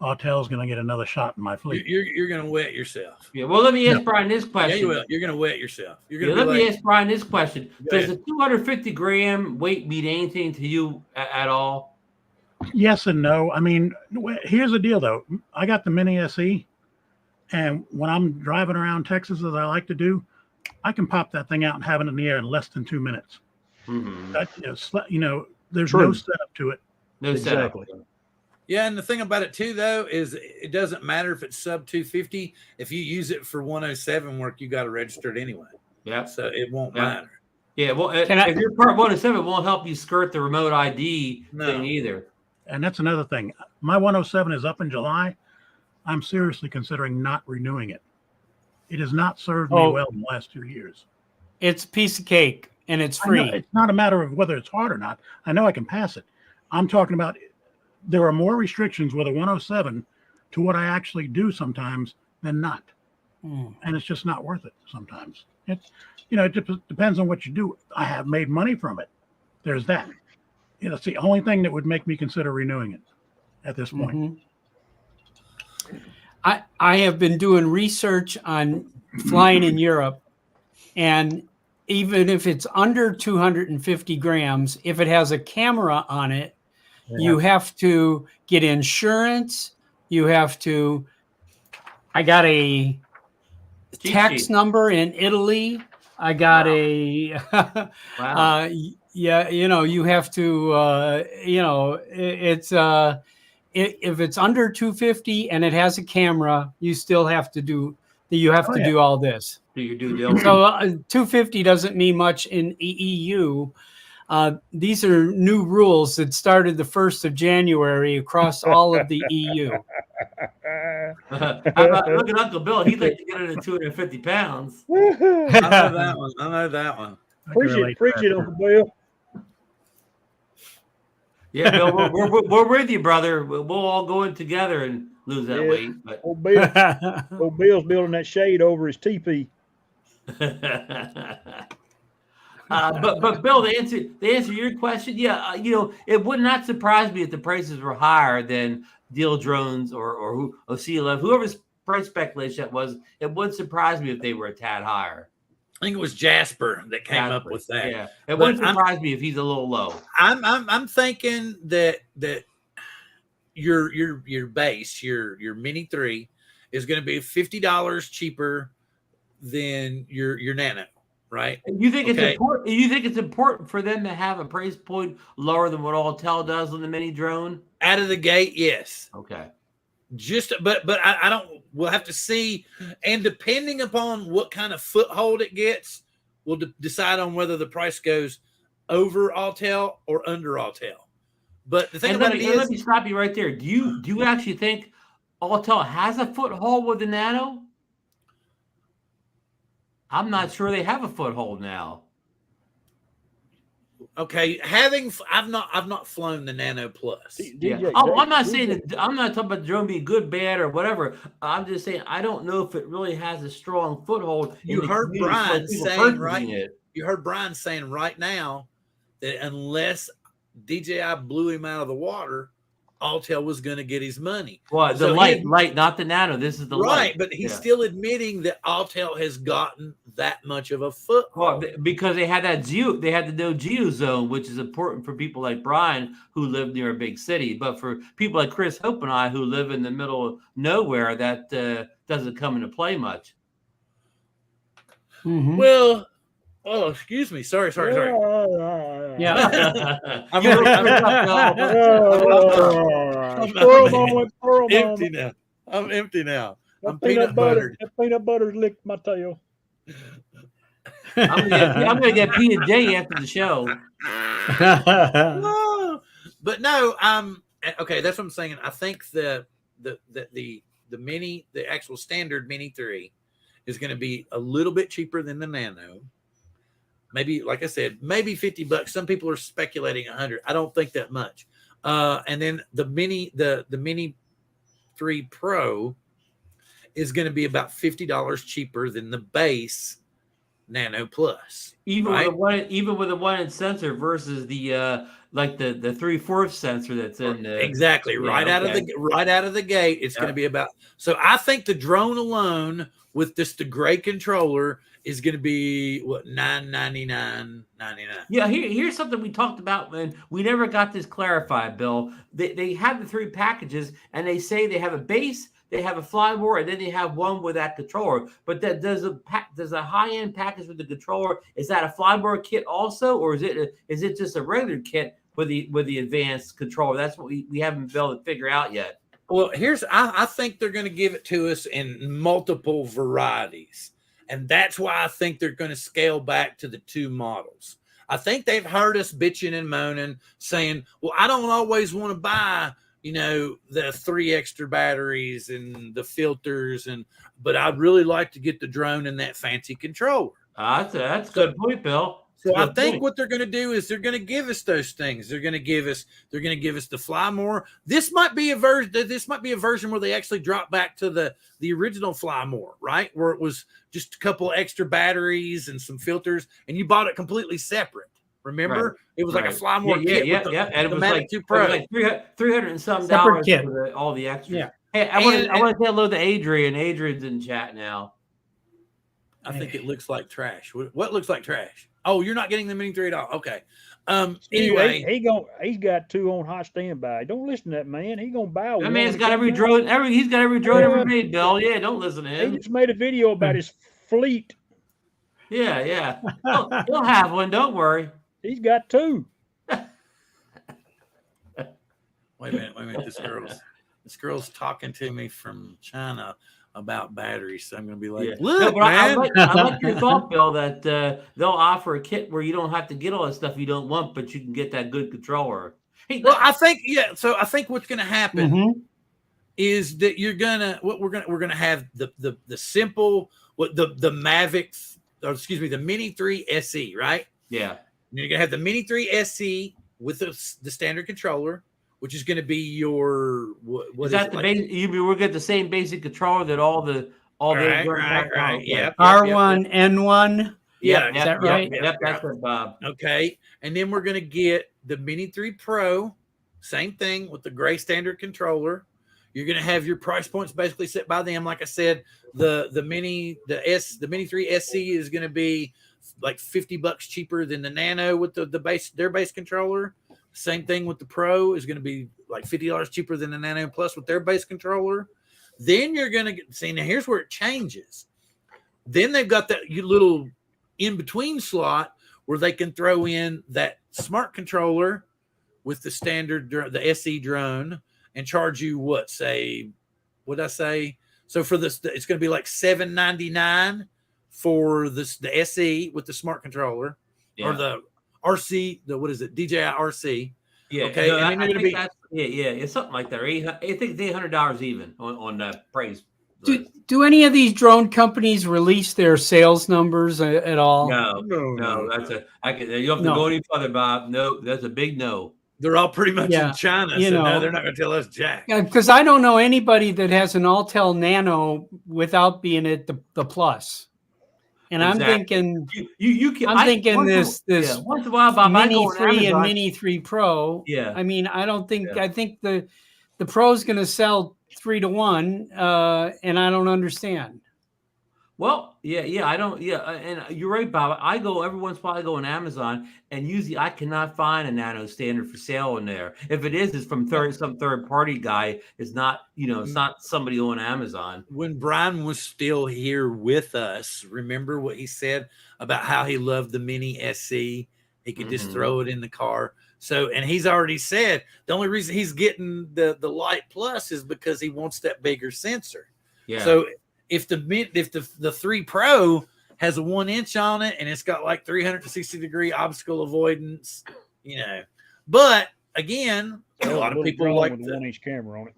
Autel's going to get another shot in my fleet. You're going to wet yourself. Yeah, well, let me ask Brian this question. Yeah, you will. You're going to wet yourself. You're going Yeah, to let me ask Brian this question. Go Does ahead. a 250 gram weight mean anything to you at all? Yes and no. I mean, here's the deal, though. I got the Mini SE, and when I'm driving around Texas, as I like to do, I can pop that thing out and have it in the air in less than 2 minutes. Mm-hmm. That, there's True. no setup to it. No setup. Exactly. Yeah, and the thing about it too, though, is it doesn't matter if it's sub 250. If you use it for 107 work, you got to register it anyway, Yeah. so it won't Yeah. matter. Yeah. Well, Can I- if you're part 107, it won't help you skirt the remote ID No. thing either. And that's another thing. My 107 is up in July. I'm seriously considering not renewing it. It has not served me Oh. well in the last 2 years. It's a piece of cake and it's I know free. it's not a matter of whether it's hard or not. I know I can pass it. I'm talking about there are more restrictions with a 107 to what I actually do sometimes than not. Mm. And it's just not worth it sometimes. It's, it depends on what you do. I have made money from it. There's that. It's the only thing that would make me consider renewing it at this point. Mhm. I have been doing research on flying in Europe, and even if it's under 250 grams, if it has a camera on it, you have to get insurance. You have to. I got a Cheat tax sheet. number in Italy. I got a. Wow. Yeah, you have to. It's if it's under 250 and it has a camera, you still have to do. You have to do all this. Do your due diligence. So 250 doesn't mean much in EU. These are new rules that started the 1st of January across all of the EU. How about look at Uncle Bill? He'd like to get it at 250 pounds. I know that one. I know that one. I can relate to Appreciate that. Uncle Bill. Yeah, Bill, we're with you, brother. We'll all go in together and lose that Yeah. weight. But Old Bill's building that shade over his teepee. but Bill, to answer your question, yeah, it would not surprise me if the prices were higher than Deal Drones or C11, whoever's price speculation that was. It would surprise me if they were a tad higher. I think it was Jasper that came up with that. Yeah, it But wouldn't surprise me if he's a little low. I'm thinking that your base, your Mini 3 is going to be $50 cheaper than your Nano, right? You think Okay. it's important? You think it's important for them to have a price point lower than what Autel does on the Mini drone? Out of the gate, yes. Okay. But I don't. We'll have to see, and depending upon what kind of foothold it gets, we'll decide on whether the price goes over Autel or under Autel. But the thing about it let is, me stop you right there. Do you actually think Autel has a foothold with the Nano? I'm not sure they have a foothold now. okay, I've not flown the Nano Plus. Yeah. Oh, I'm not saying that. I'm not talking about the drone being good, bad, or whatever. I'm just saying I don't know if it really has a strong foothold. You in the heard community for Brian people saying purchasing right. it. You heard Brian saying right now that unless DJI blew him out of the water, Autel was going to get his money. Well, the So light, not the Nano. This is the light. Right, but he's still admitting that Autel has gotten that much of a foothold. Well, because they had that they had the no geo zone, which is important for people like Brian who live near a big city. But for people like Chris Hope and I who live in the middle of nowhere, that doesn't come into play much. Mhm. Well, oh, excuse me. Sorry. Yeah. I'm empty now. I'm empty now. I'm peanut buttered. That peanut butter's licked my tail. I'm gonna get P&J after the show. No. But no, okay. That's what I'm saying. I think the mini, the actual standard Mini 3 is going to be a little bit cheaper than the Nano. Maybe, like I said, maybe $50. Some people are speculating 100. I don't think that much. And then the Mini 3 Pro is going to be about $50 cheaper than the base Nano Plus. Even right? with the 1-inch sensor versus the like the 3/4 sensor that's in the exactly right out of the gate, it's going to be about. So I think the drone alone with just the gray controller is going to be what, $999.99. Yeah, here's something we talked about, and we never got this clarified, Bill. They have the 3 packages, and they say they have a base, they have a fly more, and then they have one with that controller. But that does a high-end package with the controller? Is that a fly more kit also, or is it just a regular kit with the advanced controller? That's what we haven't been able to figure out yet. Well, I think they're going to give it to us in multiple varieties. And that's why I think they're going to scale back to the 2 models. I think they've heard us bitching and moaning, saying, well, I don't always want to buy, the 3 extra batteries and the filters, but I'd really like to get the drone and that fancy controller. That's a good point, Bill. So I think what they're going to do is they're going to give us those things. They're going to give us the fly more. This might be a version where they actually drop back to the original fly more, right? Where it was just a couple extra batteries and some filters, and you bought it completely separate. Remember, right. It was like a fly more kit. Yeah. And it was like $2 Pro. It was like $300 and some dollars for all the extras. Yeah. Hey, I want to say hello to Adrian. Adrian's in chat now. I think it looks like trash. What looks like trash? Oh, you're not getting the Mini 3 at all. Okay. Anyway, he's got 2 on hot standby. Don't listen to that man. He's gonna buy one. That man's got every drone. He's got every drone ever made, Bill. Yeah, don't listen to him. He just made a video about his fleet. Yeah. He'll have one. Don't worry. He's got 2. Wait a minute. This girl's talking to me from China about batteries. So I'm going to be like, look, I man. like your thought, Bill, that they'll offer a kit where you don't have to get all that stuff you don't want, but you can get that good controller. Hey, well, I think what's going to happen is that we're going to have the simple, the Mavic, or excuse me, the Mini 3 SE, right? Yeah. You're going to have the Mini 3 SE with the standard controller, which is going to be your we'll get the same basic controller that all the right. Yeah. R1, N1. Yeah, is that right? Yep, that's what Bob. Okay, and then we're going to get the Mini 3 Pro, same thing with the gray standard controller. You're going to have your price points basically set by them. Like I said, the Mini 3 SE is going to be like $50 cheaper than the Nano with their base controller. Same thing with the Pro is going to be like $50 cheaper than the Nano Plus with their base controller. Then you're going to see, now here's where it changes. Then they've got that little in-between slot where they can throw in that smart controller with the standard, the SE drone, and charge you what'd I say? So for this, it's going to be like $799 for the SE with the smart controller, or the RC, what is it? DJI RC. Yeah. Okay. No, and then you're going to be it's something like that. I think it's $800 even on the price. Do any of these drone companies release their sales numbers at all? No. You have to go any further, Bob. No, that's a big no. They're all pretty much in China, no, they're not going to tell us jack. Because I don't know anybody that has an Autel Nano without being at the Plus. And exactly. I'm thinking, this once in a while, Bob, Mini 3 and Mini 3 Pro. Yeah. I mean, I don't think. I think the the Pro's going to sell 3 to 1, and I don't understand. Well, yeah, I don't, and you're right, Bob. I go every once in a while. I go on Amazon, and usually I cannot find a Nano Standard for sale in there. If it is, it's from some third party guy. It's not, it's not somebody on Amazon. When Brian was still here with us, remember what he said about how he loved the Mini SC? He could just throw it in the car. So, and he's already said the only reason he's getting the Light Plus is because he wants that bigger sensor. Yeah. So if the 3 Pro has a 1-inch on it and it's got like 360-degree obstacle avoidance, but again, a lot of people like the 1-inch camera on it.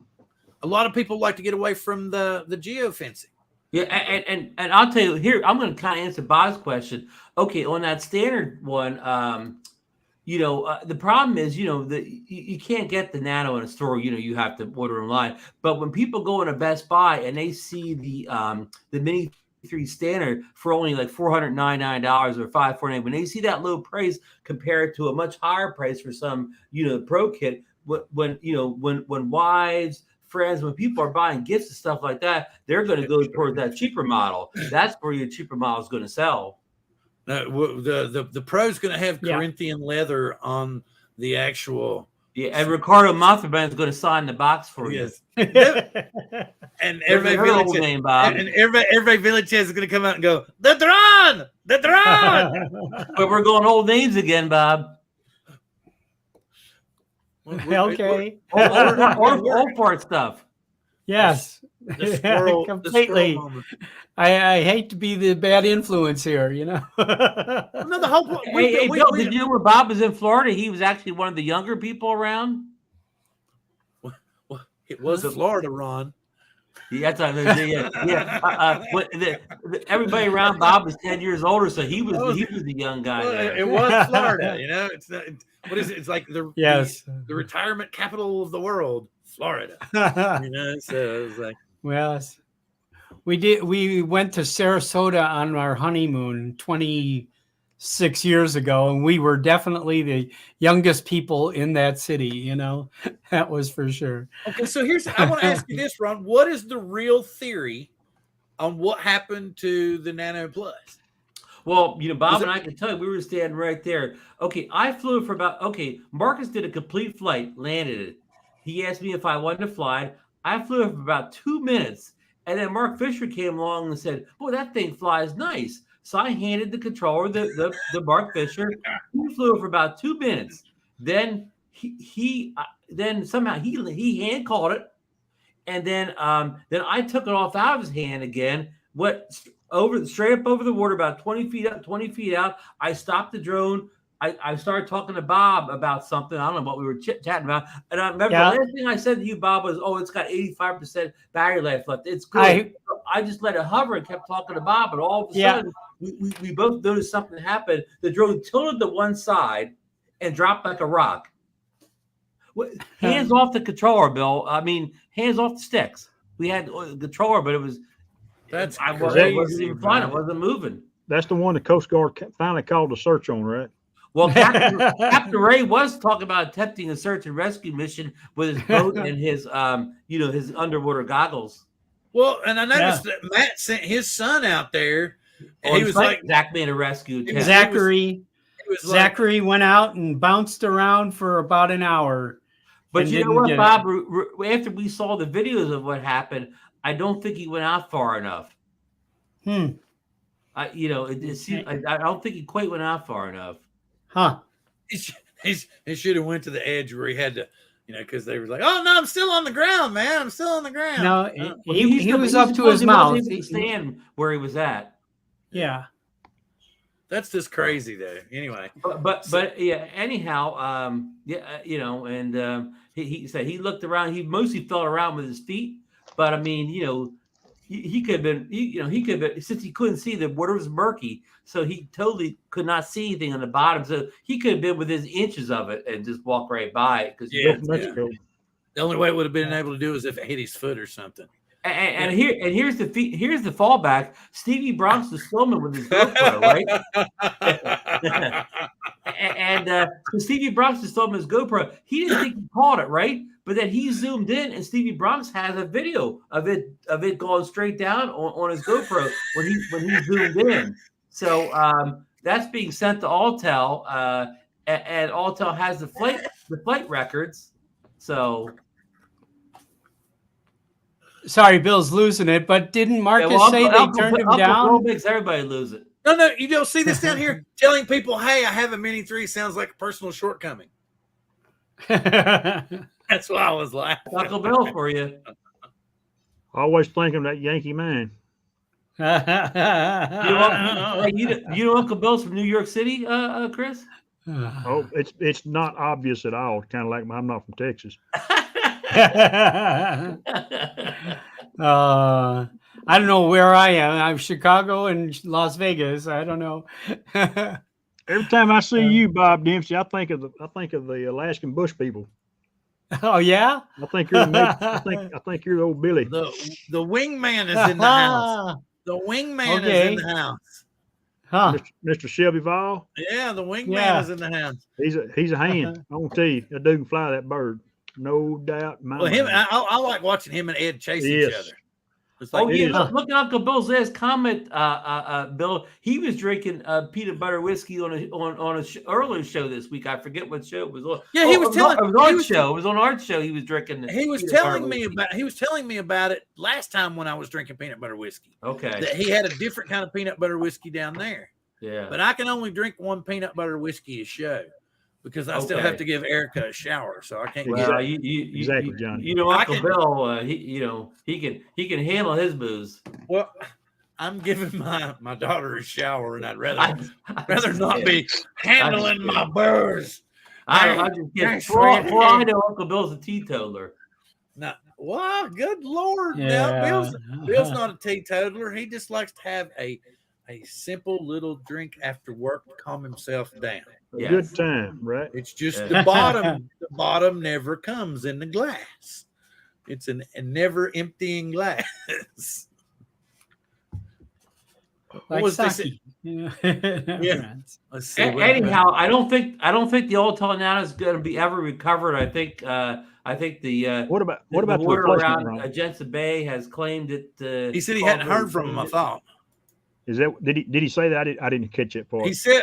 A lot of people like to get away from the geofencing. Yeah, and I'll tell you here, I'm going to kind of answer Bob's question. Okay, on that standard one, the problem is, you can't get the Nano in a store. You have to order online. But when people go into Best Buy and they see the Mini 3 standard for only like $499 or $549, when they see that low price compared to a much higher price for some, Pro kit, when wives, friends, when people are buying gifts and stuff like that, they're going to go towards that cheaper model. That's where your cheaper model is going to sell. The Pro's going to have Corinthian leather on the actual. Yeah, and Ricardo Montalban is going to sign the box for you. And every village, name, Bob. And every village is going to come out and go, the drone. But we're going old names again, Bob. Okay. Old part stuff. Yes. The squirrel, completely. I hate to be the bad influence here, No, the whole point. Hey, Bill, did you know when Bob was in Florida, he was actually one of the younger people around? Well, it was Florida, Ron. Yeah, that's everybody around Bob was 10 years older, so he was the young guy. There. It was Florida, It's not. What is it? It's like the retirement capital of the world, Florida. So it's like. Well, we went to Sarasota on our honeymoon 26 years ago, and we were definitely the youngest people in that city. That was for sure. Okay, so I want to ask you this, Ron. What is the real theory on what happened to the Nano Plus? Well, Bob and I can tell you, we were standing right there. Okay, I flew for Marcus did a complete flight, landed it. He asked me if I wanted to fly. I flew for about 2 minutes, and then Mark Fisher came along and said, "Boy, that thing flies nice." So I handed the controller the Mark Fisher. He flew for about 2 minutes. Then he somehow he hand called it, and then I took it off out of his hand again. Went straight up over the water, about 20 feet out. I stopped the drone. I started talking to Bob about something. I don't know what we were chatting about. And I remember the last thing I said to you, Bob, was, it's got 85% battery life left. It's good. I just let it hover and kept talking to Bob. And all of a sudden, we both noticed something happened. The drone tilted to one side and dropped like a rock. Hands off the controller, Bill. I mean, hands off the sticks. We had the controller, but it was... I wasn't even flying. It wasn't moving. That's the one the Coast Guard finally called to search on, right? Well, Captain Ray was talking about attempting a search and rescue mission with his boat and his, his underwater goggles. Well, and I noticed that Matt sent his son out there, and he was like Zach made a rescue attempt. Zachary went out and bounced around for about an hour. But you know what, Bob? After we saw the videos of what happened, I don't think he went out far enough. I don't think he quite went out far enough. Huh? He should have went to the edge where he had to, because they were like, "Oh no, I'm still on the ground, man. I'm still on the ground." No, he was up to his mouth. He didn't stand where he was at. Yeah, that's just crazy, though. Anyway, but yeah. Anyhow, and he said he looked around. He mostly felt around with his feet, but I mean, he could have been, he could have been, since he couldn't see, the water was murky, so he totally could not see anything on the bottom. So he could have been within inches of it and just walk right by it. Because the only way it would have been able to do is if it hit his foot or something. And here's the fallback. Stevie Bronx was filming with his GoPro, right? And so Stevie Bronx just told him his GoPro. He didn't think he caught it, right? But then he zoomed in, and Stevie Bronx has a video of it going straight down on his GoPro when he zoomed in. So that's being sent to Altel, and Altel has the flight records. So. Sorry, Bill's losing it, but didn't Marcus say they turned him down? Bill makes everybody lose it. No, you don't see this down here telling people, hey, I have a Mini 3 sounds like a personal shortcoming. That's why I was laughing. Uncle Bill for you. Always thinking of that Yankee man. You know Uncle Bill's from New York City, Chris? Oh, it's not obvious at all. Kind of like I'm not from Texas. I don't know where I am. I'm Chicago and Las Vegas. I don't know. Every time I see you, Bob Dempsey, I think of the Alaskan Bush people. Oh yeah, I think you're I think you're the old Billy. The wingman is in the house. The wingman is in the house. Huh? Mr. Shelby Vall. Yeah, the wingman is in the house. He's a hand. I won't tell you, that dude can fly that bird. No doubt. Well, I like watching him and Ed chase each other. It's like, look at Uncle Bill's last comment, Bill. He was drinking peanut butter whiskey on a earlier show this week. I forget what show it was on. Yeah, he was telling. It was on Art's show. He was drinking. He was telling me about it last time when I was drinking peanut butter whiskey. Okay. That he had a different kind of peanut butter whiskey down there. Yeah. But I can only drink one peanut butter whiskey a show, because I still have to give Erica a shower, so I can't. Exactly, John. You know, Uncle Bill, he can handle his booze. Well, I'm giving my daughter a shower, and I'd rather not be handling my booze. I just get for I know Uncle Bill's a teetotaler. Now, well, good Lord, Yeah. now Bill's not a teetotaler. He just likes to have a simple little drink after work to calm himself down. Yes. Good time, right? It's just the bottom. The bottom never comes in the glass. It's a never emptying glass. Like sake. Yeah. Let's see. Anyhow, I don't think the Altel now is going to be ever recovered. I think the what about the the water around replacement? Jensen Bay has claimed it. He said he hadn't heard from him. I thought. Is that did he say that? I didn't catch it part. He said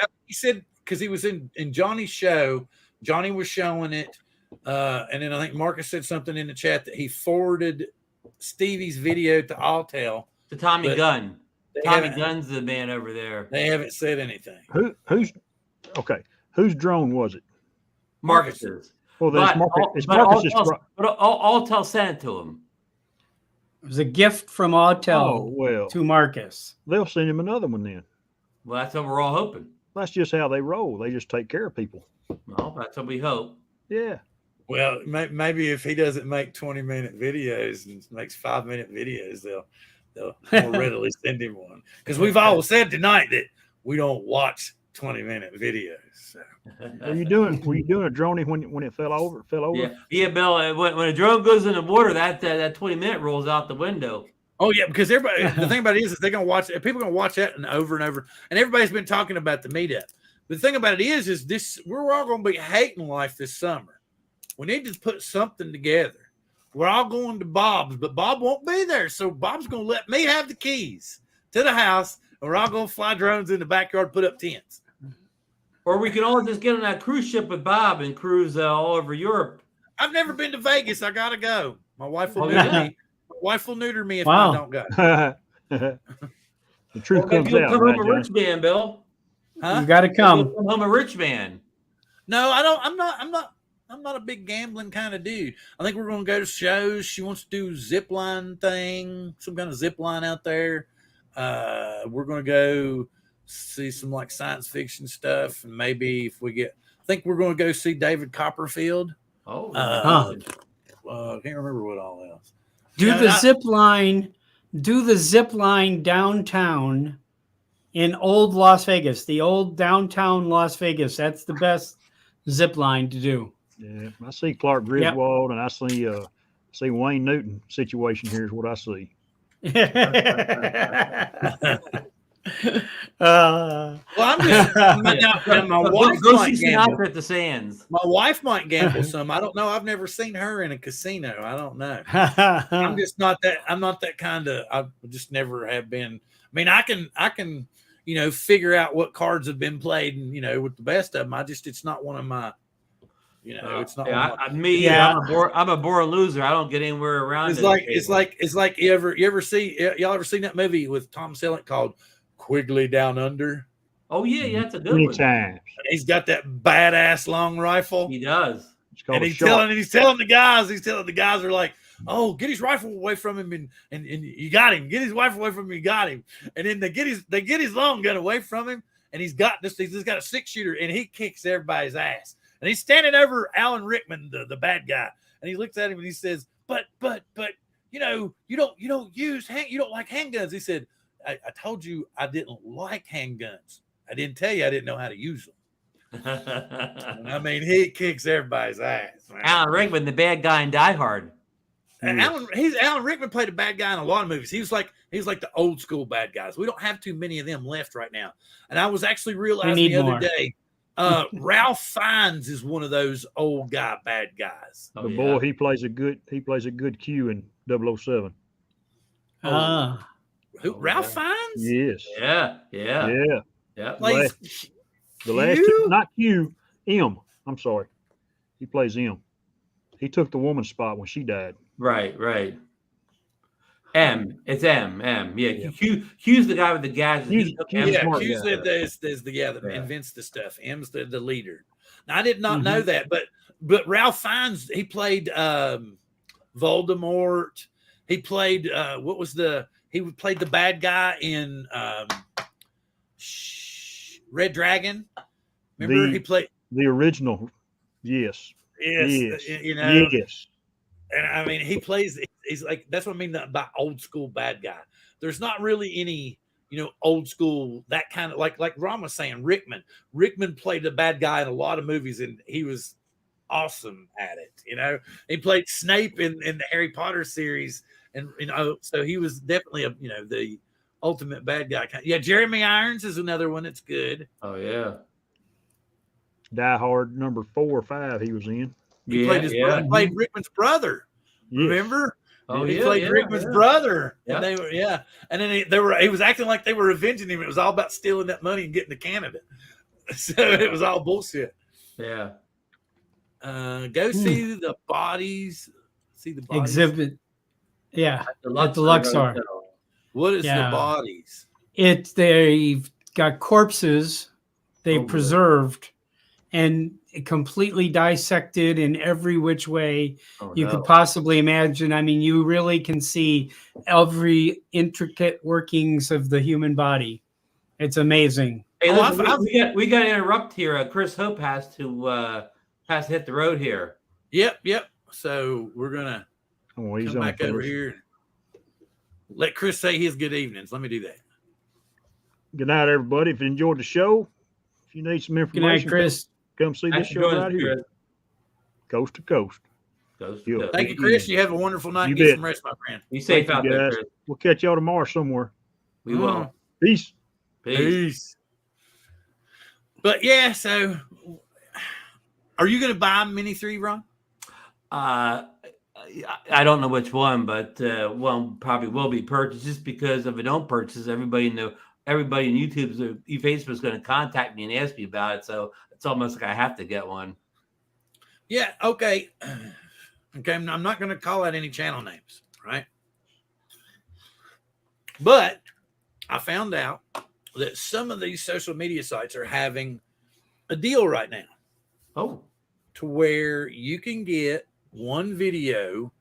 because he was in Johnny's show. Johnny was showing it, and then I think Marcus said something in the chat that he forwarded Stevie's video to Altel. To Tommy Gunn. Tommy haven't- Gunn's the man over there. They haven't said anything. Whose drone was it? Marcus's. Well, then But it's Marcus's. Altel sent it to him. It was a gift from Autel Oh well, to Marcus. they'll send him another one then. Well, that's what we're all hoping. That's just how they roll. They just take care of people. Well, that's what we hope. Yeah. Well, maybe if he doesn't make 20-minute videos and makes 5-minute videos, they'll more readily send him one. Because we've all said tonight that we don't watch 20-minute videos. So. Were you doing a droney when it fell over? Yeah, Bill. When a drone goes in the water, that 20-minute rolls out the window. Oh yeah, because everybody. The thing about it is they're gonna watch. People are gonna watch that and over, and everybody's been talking about the meetup. But the thing about it is this: we're all gonna be hating life this summer. We need to put something together. We're all going to Bob's, but Bob won't be there, so Bob's gonna let me have the keys to the house, and we're all gonna fly drones in the backyard, put up tents. Or we can all just get on that cruise ship with Bob and cruise all over Europe. I've never been to Vegas. I gotta go. My wife will neuter me. My wife will neuter me if Wow. I don't go. The truth comes You'll out. come Right, home a John? rich man, Bill. Huh? You got to come. You'll come home a rich man. No, I don't. I'm not a big gambling kind of dude. I think we're going to go to shows. She wants to do zip line thing, some kind of zip line out there. We're going to go see some like science fiction stuff, and maybe if we get, I think we're going to go see David Copperfield. Oh, I can't remember what all else. Do the zip line downtown in old Las Vegas, the old downtown Las Vegas. That's the best zip line to do. Yeah, I see Clark Griswold, and I see Wayne Newton situation. Here's what I see. Well, I'm just now my wife Go might see gamble. Sinatra at the Sands. My wife might gamble some. I don't know. I've never seen her in a casino. I don't know. I'm just not that. I'm not that kind of. I just never have been. I mean, I can, figure out what cards have been played, and with the best of them. It's not one of my. It's not. Yeah, one of my, me. Yeah. I'm a born loser. I don't get anywhere around. it's like you ever see y'all ever seen that movie with Tom Selleck called Quigley Down Under? Oh yeah, that's a good Many one. times. He's got that badass long rifle. He does. It's called And a he's shark. telling the guys are like, oh, get his rifle away from him, and you got him. Get his rifle away from him, you got him. And then they get his long gun away from him, and he's got a 6-shooter, and he kicks everybody's ass. And he's standing over Alan Rickman, the bad guy, and he looks at him and he says, but you don't like handguns. He said, I told you I didn't like handguns. I didn't tell you I didn't know how to use them. I mean, he kicks everybody's ass, man. Alan Rickman, the bad guy in Die Hard. And Alan Rickman played a bad guy in a lot of movies. He was like the old school bad guys. We don't have too many of them left right now. And I was actually realizing the other day, Ralph Fiennes is one of those old guy bad guys. The boy, he plays a good Q in 007. Who? Ralph Fiennes? Yes. Yeah. Plays The last Q? not Q, M. I'm sorry. He plays M. He took the woman's spot when she died. Right. M. It's M. Yeah. Q's the guy with the gadgets. Q's smart Q's guy. that invents the stuff. M's the leader. Now, I did not know that, but Ralph Fiennes, he played Voldemort. He played he played the bad guy in Red Dragon. Remember, he played the original. Yes. Yes. Yes. And I mean, he's like, that's what I mean by old school bad guy. There's not really any, old school, that kind of like Ron was saying, Rickman. Rickman played the bad guy in a lot of movies, and he was awesome at it. He played Snape in the Harry Potter series, and so he was definitely the ultimate bad guy. Yeah, Jeremy Irons is another one that's good. Oh yeah. Die Hard number 4 or 5 he was in. He played his brother, played Rickman's brother. Yes. Remember? Oh, he yeah, played yeah, Rickman's yeah. brother. Yeah. And they were, and then he was acting like they were avenging him. It was all about stealing that money and getting to Canada. So it was all bullshit. Yeah. Go see the bodies. See the bodies. Exhibit. Yeah. At the Luxor. Hotel. What is Yeah. the bodies? They've got corpses they've Oh, boy. preserved and completely dissected in every which way Oh, you no. could possibly imagine. I mean, you really can see every intricate workings of the human body. It's amazing. Hey, Oh, listen, we got to interrupt here. Chris Hope has to hit the road here. Yep. So we're gonna He's come on back over first. here. Let Chris say his good evenings. Let me do that. Good night, everybody. If you enjoyed the show, if you need some Good information, night, Chris. come see this Thanks show for joining right us, here, Chris. coast to coast. Goes Yeah. to Thank you, Chris. You have a wonderful night. You Get bet. some rest, my friend. Be safe Thank out you, there, guys. Chris. We'll catch y'all tomorrow somewhere. We will. Peace. Peace. But yeah, so are you going to buy Mini 3, Ron? I don't know which one, but one probably will be purchased just because if I don't purchase, everybody in YouTube's or Facebook's going to contact me and ask me about it. So it's almost like I have to get one. Yeah. Okay. Okay. I'm not going to call out any channel names, right? But I found out that some of these social media sites are having a deal right now Oh, to where you can get one video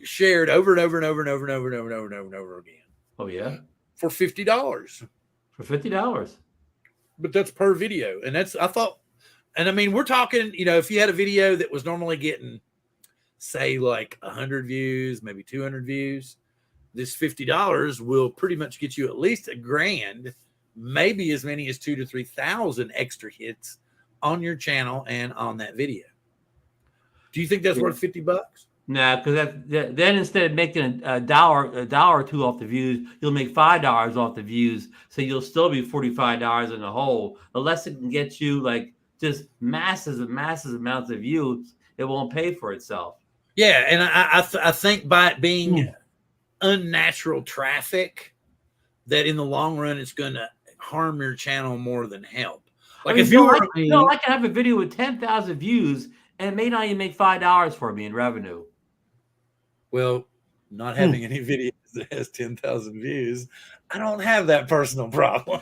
shared over and over and over and over and over and over and over and over and over again oh yeah, for $50. for $50. But that's per video. And that's, I thought, and I mean, we're talking, if you had a video that was normally getting, say, like 100 views, maybe 200 views, this $50 will pretty much get you at least $1,000, maybe as many as 2,000 to 3,000 extra hits on your channel and on that video. Do you think that's worth $50? Nah, because then instead of making a dollar or two off the views, you'll make $5 off the views. So you'll still be $45 in the hole. Unless it can get you like just masses and masses amounts of views, it won't pay for itself. Yeah, and I think by it being unnatural traffic, that in the long run it's going to harm your channel more than help. Like, I mean, if you were, I can have a video with 10,000 views and it may not even make $5 for me in revenue. Well, not having any videos that has 10,000 views, I don't have that personal problem.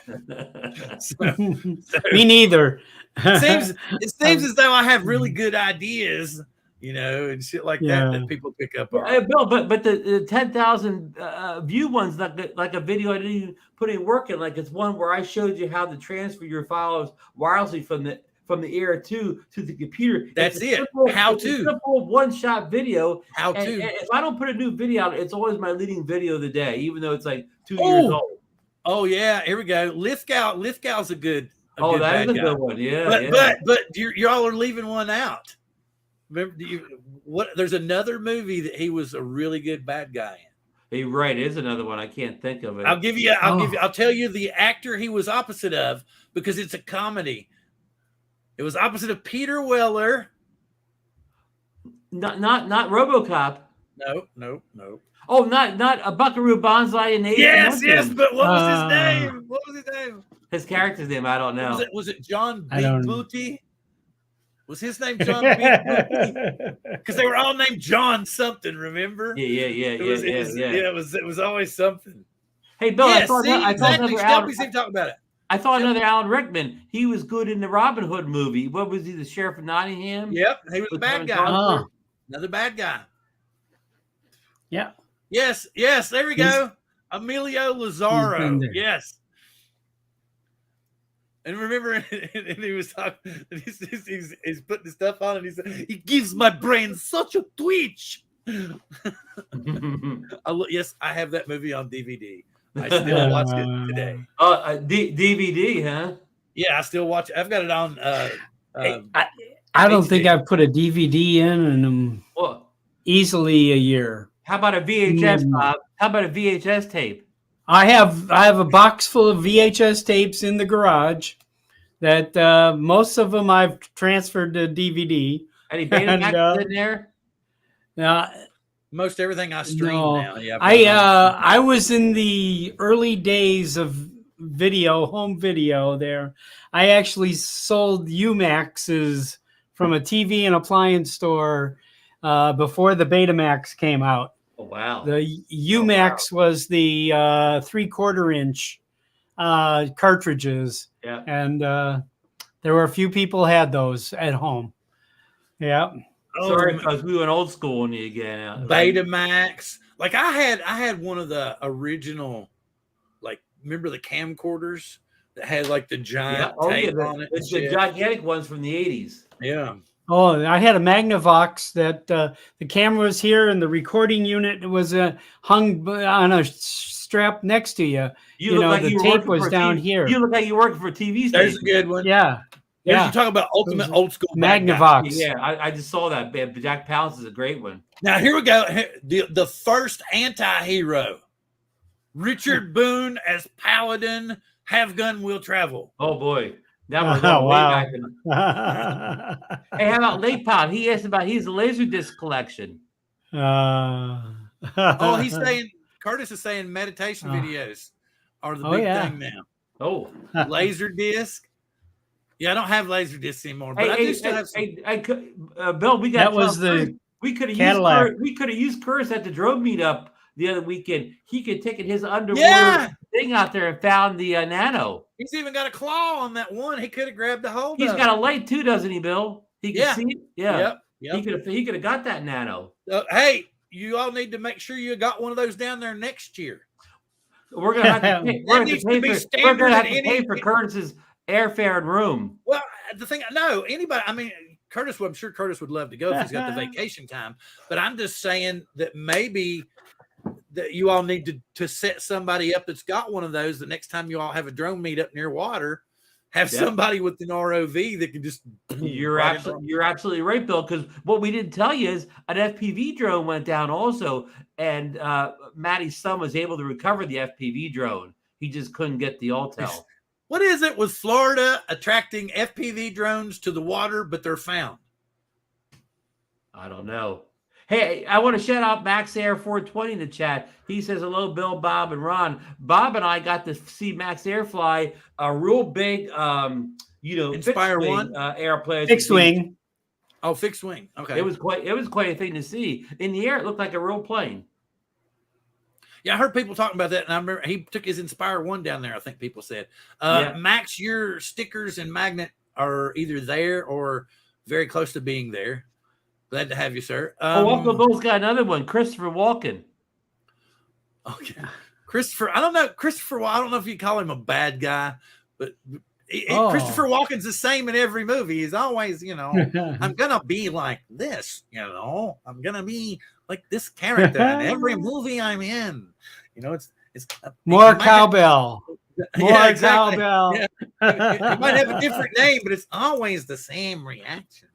Me neither. It seems as though I have really good ideas, you know, and shit like that people pick up on. Bill, but the 10,000 view one's like a video I didn't even put any work in. Like it's one where I showed you how to transfer your files wirelessly from the Air 2 to the computer. That's it. How to. Simple one-shot video. How to. And if I don't put a new video out, it's always my leading video of the day, even though it's like 2 years old. Oh yeah, here we go. Lithgow's a good. That is a good one. Yeah, but y'all are leaving one out. Remember, there's another movie that he was a really good bad guy in. You're right. It is another one. I can't think of it. I'll tell you the actor he was opposite of because it's a comedy. It was opposite of Peter Weller. Not RoboCop. No. Oh, not a Buckaroo Banzai and Yes, but what was his name? What was his name? His character's name, I don't know. Was it John B. Booty? Was his name John B. Because they were all named John something, remember? Yeah. It was always something. Hey, Bill, I thought talk about it. I thought another Alan Rickman. He was good in the Robin Hood movie. What was he, the Sheriff of Nottingham? Yep, he was a bad guy. Another bad guy. Yeah. Yes, there we go. Emilio Lazaro. Yes. And remember, and he was talking, and he's putting the stuff on, and he said, "He gives my brain such a twitch." Yes, I have that movie on DVD. I still watch it today. DVD, huh? Yeah, I still watch it. I've got it on. I don't think I've put a DVD in easily a year. How about a VHS, Bob? How about a VHS tape? I have a box full of VHS tapes in the garage that most of them I've transferred to DVD. Any Betamax in there? Most everything I stream now. Yeah, I was in the early days of home video there. I actually sold Umaxes from a TV and appliance store before the Betamax came out. Oh, wow. The Umax was the 3/4 inch cartridges. Yeah. And there were a few people had those at home. Yeah. Sorry, because we went old school on you again. Betamax. Like I had one of the original, like, remember the camcorders that had like the giant tape on it? It's the gigantic ones from the 80s. Yeah. Oh, I had a Magnavox that the camera was here and the recording unit was hung on a strap next to you. The tape was down here. You look like you working for a TV station. There's a good one. Yeah. Yeah. You're talking about ultimate old school Magnavox. Yeah, I just saw that. Jack Palance is a great one. Now, here we go. The first anti-hero. Richard Boone as Paladin. Have gun, will travel. Oh, boy. That was way back in. Hey, how about Late Pod? He asked about his Laserdisc collection. Curtis is saying meditation videos are the big thing now. Oh, Laserdisc. Yeah, I don't have Laserdiscs anymore, but I do still have some. Bill, we got. That was the we could have Cadillac. We could have used Curtis at the drone meetup the other weekend. He could take his underwater thing out there and found the Nano. He's even got a claw on that one. He could have grabbed the hold. He's got a light too, doesn't he, Bill? He can see it. Yeah. Yep. He could have got that Nano. Hey, you all need to make sure you got one of those down there next year. We're gonna have to pay, pay for Curtis's airfare and room. Well, the thing, anybody. I mean, Curtis. I'm sure Curtis would love to go if he's got the vacation time. But I'm just saying that maybe that you all need to set somebody up that's got one of those. The next time you all have a drone meetup near water, have Yep. somebody with an ROV that can just. You're right in absolutely right, Bill. Because what we didn't tell you is an FPV drone went down also, and Matty's son was able to recover the FPV drone. He just couldn't get the Altel. What is it with Florida attracting FPV drones to the water, but they're found? I don't know. Hey, I want to shout out Max Air 420 in the chat. He says, hello, Bill, Bob, and Ron. Bob and I got to see Max Air fly a real big, Inspire fixed-wing, one? airplane. Fixed wing. Oh, fixed wing. Okay. It was quite a thing to see. In the air, it looked like a real plane. Yeah, I heard people talking about that, and I remember he took his Inspire 1 down there, I think people said. Yeah. Max, your stickers and magnet are either there or very close to being there. Glad to have you, sir. Uncle Bill's got another one, Christopher Walken. Okay. Christopher, I don't know. I don't know if you call him a bad guy, but Christopher Walken's the same in every movie. He's always, I'm going to be like this, I'm going to be like this character in every movie I'm in. It's More cowbell. More Yeah, exactly. cowbell. Yeah. It might have a different name, but it's always the same reaction.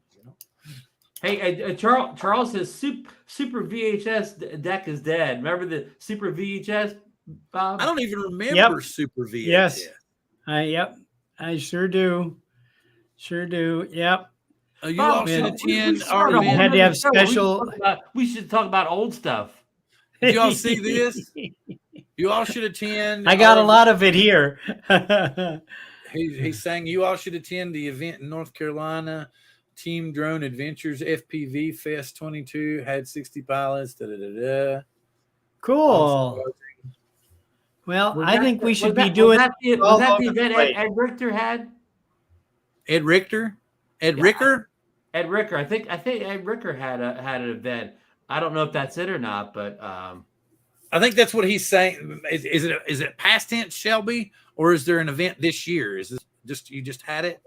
Hey, Charles says Super VHS deck is dead. Remember the Super VHS, Bob? I don't even remember Super VHS. Yes. Yep. I sure do. Sure do. Yep. You all should attend our We had to have special. We should talk about old stuff. Did y'all see this? You all should attend. I got a lot of it here. He's saying you all should attend the event in North Carolina. Team Drone Adventures FPV Fest 22 had 60 pilots. Cool. Well, I think we should be doing. Was that the event Ed Richter had? Ed Richter? Ed Ricker? Ed Ricker. I think Ed Ricker had an event. I don't know if that's it or not, but I think that's what he's saying. Is it past tense, Shelby, or is there an event this year? Is this you just had it?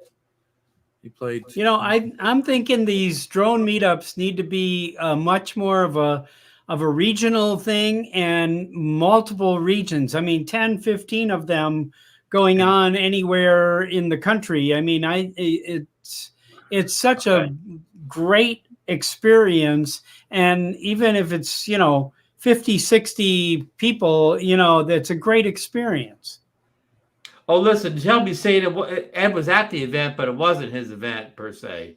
You played. I'm thinking these drone meetups need to be much more of a regional thing and multiple regions. I mean, 10, 15 of them going on anywhere in the country. I mean, it's such a great experience. And even if it's, 50, 60 people, that's a great experience. Oh, listen, Shelby's saying Ed was at the event, but it wasn't his event per se.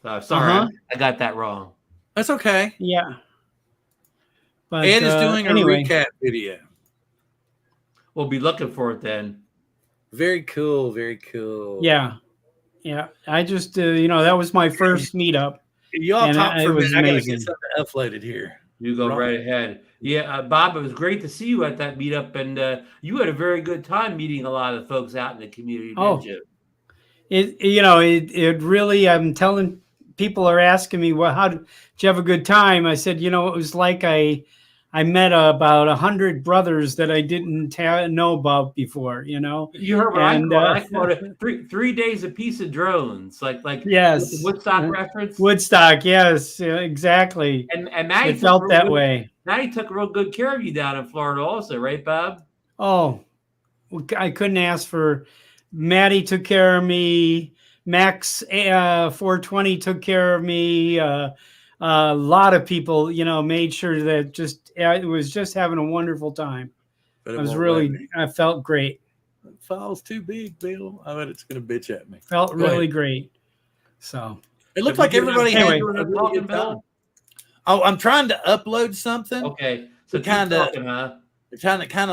Sorry, I got that wrong. That's okay. Yeah. But, Ed is doing a anyway. recap video. We'll be looking for it then. Very cool. Very cool. Yeah. Yeah. I just, that was my first meetup. Y'all talk for a was minute. I gotta amazing. get something uploaded here. You go right ahead. Yeah, Bob, it was great to see you at that meetup, and you had a very good time meeting a lot of the folks out in the community, didn't you? It really, I'm telling people are asking me, well, how did you have a good time? I said, it was like I met about 100 brothers that I didn't know about before, You heard what I called it 3 days a piece of drones, like yes, the Woodstock reference. Woodstock, yes, exactly. And Maddie it felt that way. Maddie took real good care of you down in Florida, also, right, Bob? Oh, I couldn't ask for. Maddie took care of me. Max 420 took care of me. A lot of people, made sure that it was just having a wonderful time. I felt great. The file's too big, Bill. I bet it's going to bitch at me. Felt really great. So it looked like everybody had a really really good Bill? time. Oh, I'm trying to upload something. Okay, so kind of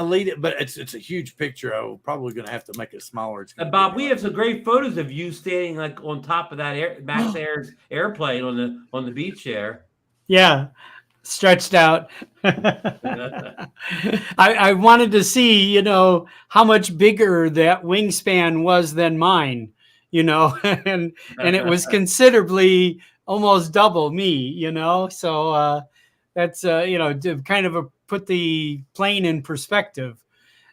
lead it, but it's a huge picture. I'm probably going to have to make it smaller. Bob, we have some great photos of you standing like on top of that Max Air's airplane on the beach there. Yeah, stretched out. I wanted to see, how much bigger that wingspan was than mine, and it was considerably almost double me, so that's to kind of put the plane in perspective.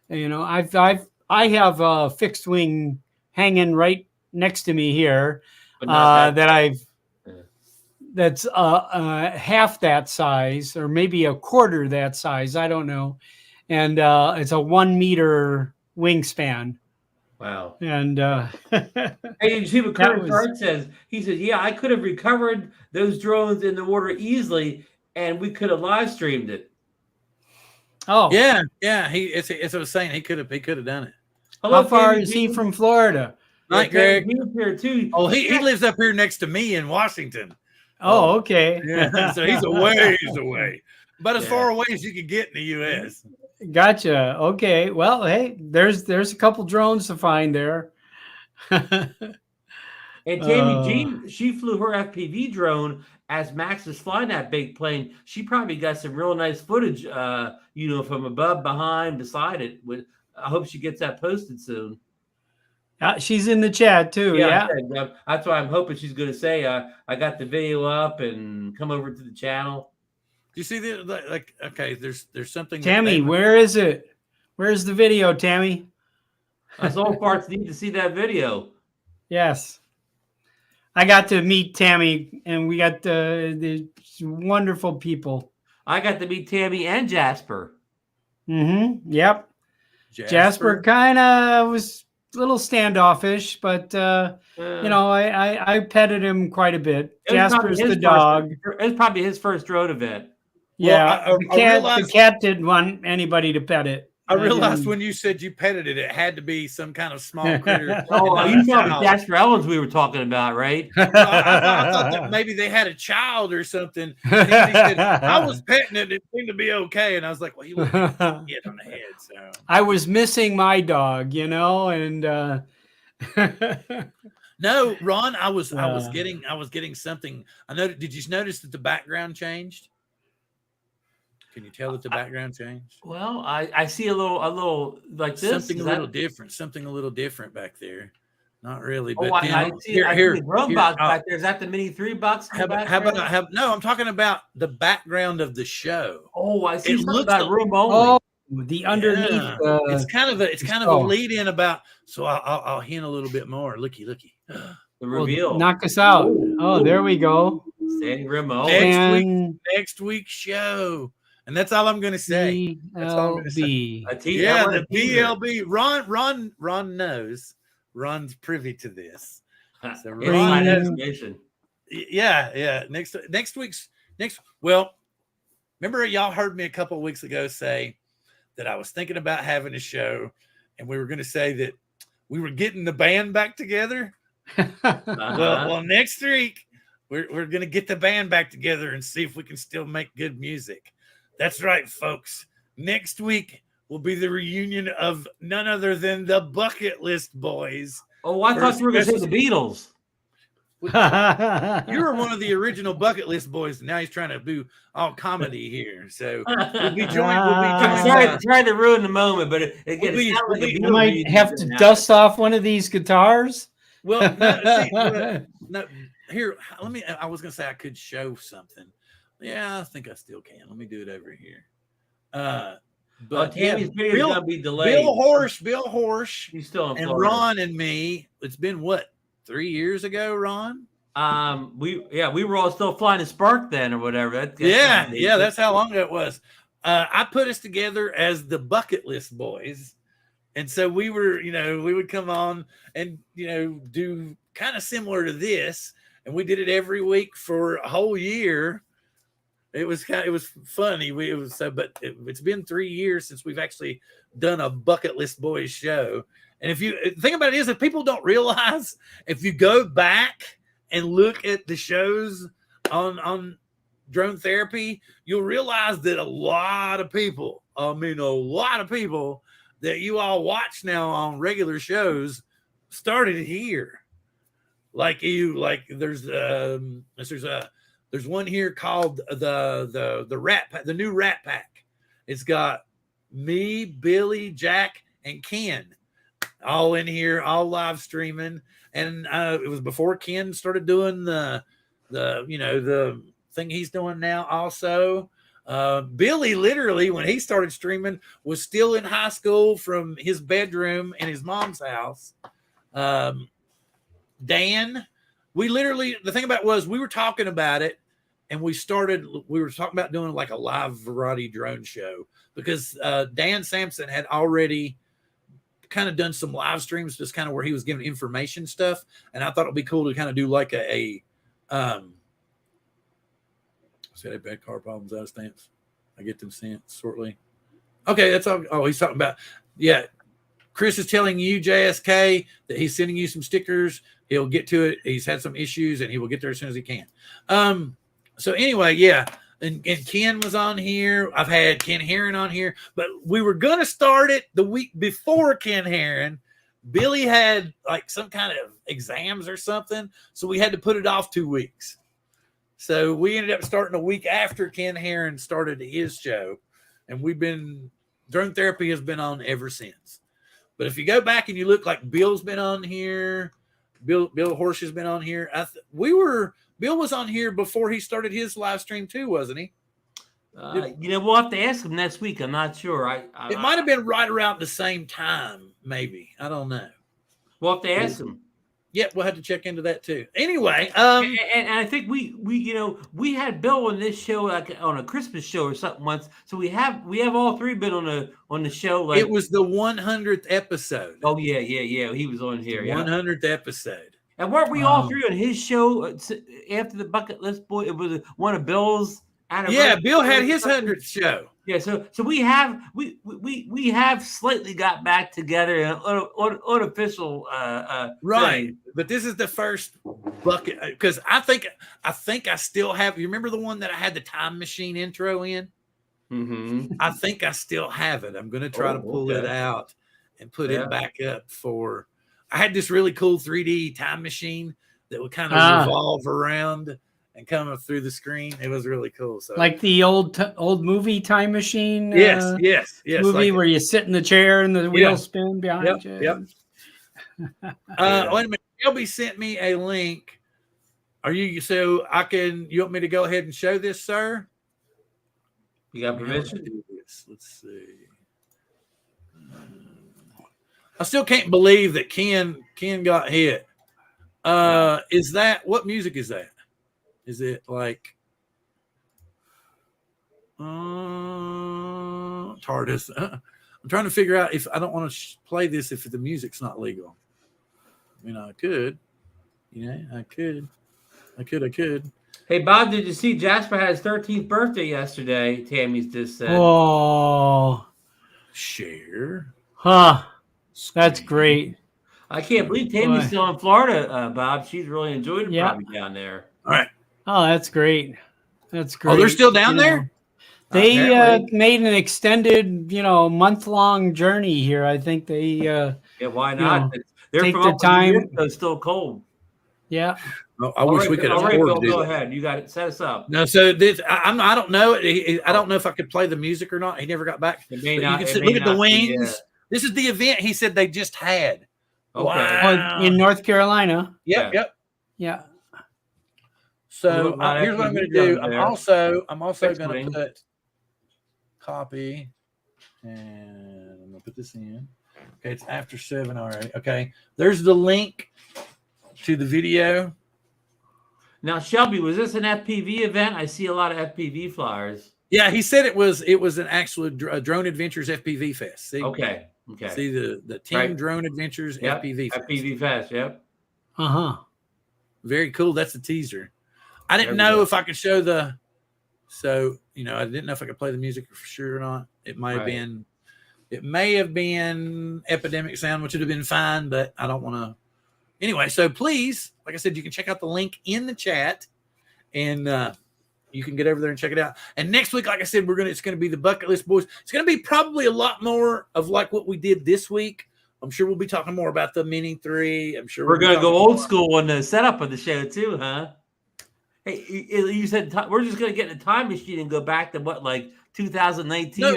I have a fixed wing hanging right next to me here that's half that size or maybe a quarter that size. I don't know. And it's a 1 meter wingspan. Wow. And Hey, did you see what That Curtis was- Hart says? He says, "Yeah, I could have recovered those drones in the water easily, and we could have live streamed it." oh, Yeah, yeah. It's what I was saying. He could have done it. Hello, how far Tammy is he Jean. from Florida? Yeah, Night, Greg. Tammy Jean's here too. Oh, he lives up here next to me in Washington. Oh, okay. Yeah, so he's a ways away, but as Yeah. far away as you can get in the U.S. Gotcha. Okay. Well, hey, there's a couple drones to find there. And Tammy Uh, Jean, she flew her FPV drone as Max was flying that big plane. She probably got some real nice footage, from above, behind, beside it. I hope she gets that posted soon. she's in the chat too. Yeah. That's why I'm hoping she's going to say, I got the video up and come over to the channel. Do you see okay, there's something. Tammy, where is it? Where's the video, Tammy? Us old farts need to see that video. Yes. I got to meet Tammy, and we got the wonderful people. I got to meet Tammy and Jasper. Mm-hmm. Yep. Jasper kind of was a little standoffish, but I petted him quite a bit. Jasper's the dog. It was probably his first drone event. Yeah, Well, the cat didn't want anybody to pet it. I realized when you said you petted it, it had to be some kind of small critter. Oh, you thought Jasper Ellens we were talking about, right? I thought that maybe they had a child or something. And he said, I was petting it. It seemed to be okay. And I was like, well, he wouldn't get on the head. So I was missing my dog, and no, Ron, I was getting something. I know. Did you notice that the background changed? Can you tell that the background changed? Well, I see a little like this. Something a little different. Something a little different back there. Not really, but I see the drone box back there. Is that the Mini 3 box? How about no? I'm talking about the background of the show. Oh, I see. It looks about room only. Oh, the underneath. Yeah. It's kind of a lead in about. So I'll hint a little bit more. Looky. The reveal. Knock us out. Oh, there we go. Standing room Next week's show. And that's all I'm going to say. That's all I'm going to say. Yeah, the BLB. Ron knows. Ron's privy to this. So Ron knows. Yeah. Next week's. Well, remember y'all heard me a couple of weeks ago say that I was thinking about having a show, and we were going to say that we were getting the band back together. Well, next week we're going to get the band back together and see if we can still make good music. That's right, folks. Next week will be the reunion of none other than the Bucket List Boys. Oh, I thought you were going to say the Beatles. You were one of the original Bucket List Boys, and now he's trying to do all comedy here. So we'll be joined. I'm sorry to ruin the moment, but again, you might have to dust off one of these guitars. Well, no, here, I was going to say I could show something. Yeah, I think I still can. Let me do it over here. But Tammy's video is gonna be delayed. Bill Horsch. He's still in and Florida. Ron and me. It's been what, 3 years ago, Ron? We were all still flying a Spark then or whatever. That's how long it was. I put us together as the Bucket List Boys, and so we were, we would come on and do kind of similar to this, and we did it every week for a whole year. It was funny. But it's been 3 years since we've actually done a Bucket List Boys show. And if you think about it, is that people don't realize if you go back and look at the shows on Drone Therapy, you'll realize that a lot of people that you all watch now on regular shows started here. There's one here called the Rat Pack, the new Rat Pack. It's got me, Billy, Jack, and Ken all in here, all live streaming. And it was before Ken started doing the thing he's doing now. Also, Billy literally, when he started streaming, was still in high school from his bedroom in his mom's house. Dan, the thing about it was we were talking about it. And we were talking about doing like a live variety drone show because Dan Sampson had already kind of done some live streams, just kind of where he was giving information stuff, and I thought it'd be cool to kind of do like a said I bad car problems out of stamps. I get them sent shortly. Okay, that's all. Oh, he's talking about, yeah. Chris is telling you, JSK, that he's sending you some stickers. He'll get to it. He's had some issues, and he will get there as soon as he can. So anyway, yeah. And Ken was on here. I've had Ken Herron on here, but we were going to start it the week before Ken Herron. Billy had like some kind of exams or something, so we had to put it off 2 weeks. So we ended up starting a week after Ken Herron started his show, and Drone Therapy has been on ever since. But if you go back and you look, like Bill's been on here, Bill Horsch has been on here. Bill was on here before he started his live stream too, wasn't he? We'll have to ask him next week. I'm not sure. It might have been right around the same time, maybe. I don't know. We'll have to ask him. Yeah, we'll have to check into that too. Anyway, and I think we had Bill on this show, like on a Christmas show or something once. So we have all three been on the show. Like, it was the 100th episode. Oh yeah. He was on here. 100th episode. And weren't we all three on his show after the Bucket List Boy? It was one of Bill's. Yeah, Bill had his 100th show. Yeah, so we have slightly got back together in an unofficial right. thing. But this is the first bucket, because I think I still have. You remember the one that I had the time machine intro in? Mm-hmm. I think I still have it. I'm going to try to pull it out and put it back up. I had this really cool 3D time machine that would kind of revolve around and come up through the screen. It was really cool. So, like the old movie Time Machine. Yes. Movie where you sit in the chair and the wheels spin behind you. Yep. Wait a minute. Shelby sent me a link. You want me to go ahead and show this, sir? You got permission? Let's see. I still can't believe that Ken got hit. Is that, what music is that? Is it like TARDIS? I'm trying to figure out if I don't want to play this if the music's not legal. I mean, I could. I could. Hey, Bob, did you see Jasper had his 13th birthday yesterday? Tammy's just said. Oh. Share. Huh. That's great. I can't believe Tammy's still in Florida, Bob. She's really enjoyed it probably down there. All right. Oh, that's great. That's great. Oh, they're still down there? They made an extended, month-long journey here. I think they yeah, why not? They're take from the up time. New York, though, it's still cold. Yeah. Oh, I wish we could afford Bill, to do go that. ahead. You got it. Set us up. No, so this I don't know. I don't know if I could play the music or not. He never got back. It may But not, you it can may look at the not be, wings. This is the event he said they just had. Okay. Wow. in North Carolina. Yep. Yeah. So Well, here's what I'm going to do. I'm also going to put copy, and I'm going to put this in. Okay, it's after 7 already. Okay, there's the link to the video. Now, Shelby, was this an FPV event? I see a lot of FPV flyers. Yeah, he said it was an actual Drone Adventures FPV Fest. See? Okay. See the Team Drone Adventures FPV Fest. FPV Fest, yep. Very cool. That's a teaser. I didn't know if I could show I didn't know if I could play the music for sure or not. It may have been Epidemic Sound, which would have been fine, but I don't want to. Anyway, so please, like I said, you can check out the link in the chat, and you can get over there and check it out. And next week, like I said, it's going to be the Bucket List Boys. It's going to be probably a lot more of like what we did this week. I'm sure we'll be talking more about the Mini 3. I'm sure we're going to go old school on the setup of the show too, huh? Hey, you said we're just going to get in a time machine and go back to what, like 2019? No,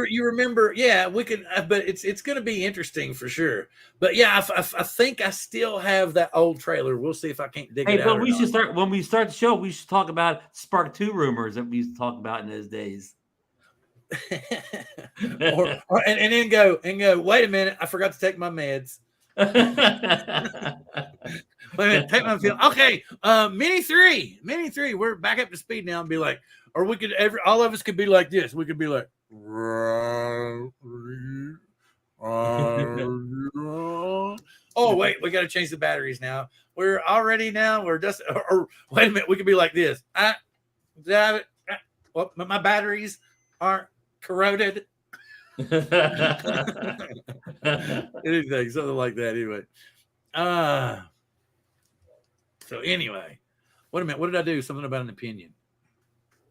you remember? Yeah, we could, but it's going to be interesting for sure. But yeah, I think I still have that old trailer. We'll see if I can't dig it out. Hey, but we should start when we start the show. We should talk about Spark 2 rumors that we used to talk about in those days. and then go. Wait a minute, I forgot to take my meds. Wait a minute, take my film. Okay, Mini 3. We're back up to speed now and be like, or we could all of us could be like this. We could be like, oh wait, we got to change the batteries now. We're just or wait a minute, we could be like this. Well, my batteries aren't corroded. Anything, something like that. Anyway. So anyway, wait a minute. What did I do? Something about an opinion.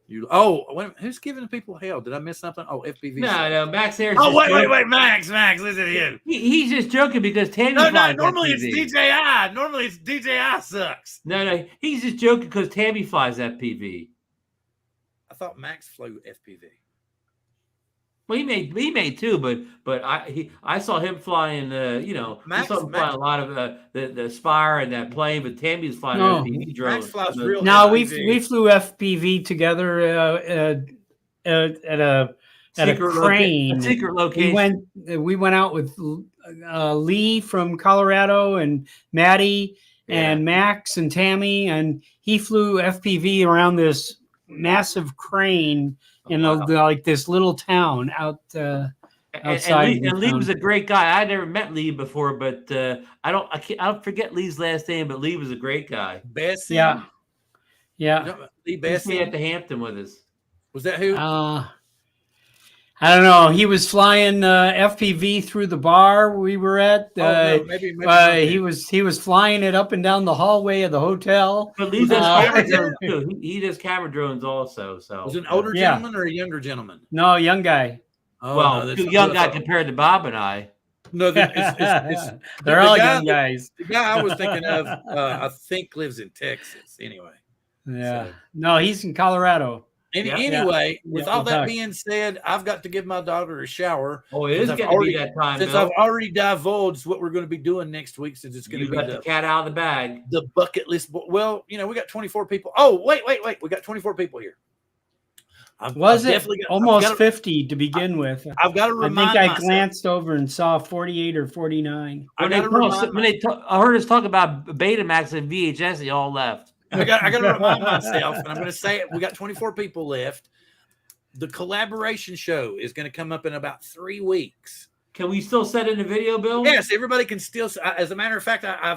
Wait a minute. Who's giving people hell? Did I miss something? Oh, FPV. No, Max Harris. Oh, wait, Max, listen to him. He's just joking because Tammy. No, normally it's DJI. Normally it's DJI sucks. No, he's just joking because Tammy flies FPV. I thought Max flew FPV. Well, he made too, but I saw him flying. I saw him flying a lot of the Aspire and that plane, but Tammy's flying FPV drone. Max flies real. No, we flew FPV together at a crane. A secret location. We went out with Lee from Colorado and Maddie and Max and Tammy, and he flew FPV around this massive crane in like this little town outside. And Lee was a great guy. I never met Lee before, but I don't forget Lee's last name, but Lee was a great guy. Bessie? Yeah. Lee Bessie He at the Hampton with us. Was that who? I don't know. He was flying FPV through the bar we were at. Maybe he was flying it up and down the hallway of the hotel. But Lee does camera drones too. He does camera drones also. So was it an older gentleman or a younger gentleman? No, young guy. Oh, well, young guy compared to Bob and I. No, they're all young guys. The guy I was thinking of, I think lives in Texas. Anyway. Yeah. So. No, he's in Colorado. Anyway, with all that being said, I've got to give my daughter a shower. Oh, it is going to be that time. Since I've already divulged what we're going to be doing next week, since it's going to be the cat out of the bag. The bucket list. Well, we got 24 people. Oh, wait. We got 24 people here. Was it almost 50 to begin with? I've got to remind I glanced over and saw 48 or 49. I heard us talk about Betamax and VHS, they all left. I got to remind myself, and I'm going to say it. We got 24 people left. The collaboration show is going to come up in about 3 weeks. Can we still set in a video, Bill? Yes, everybody can still. As a matter of fact, I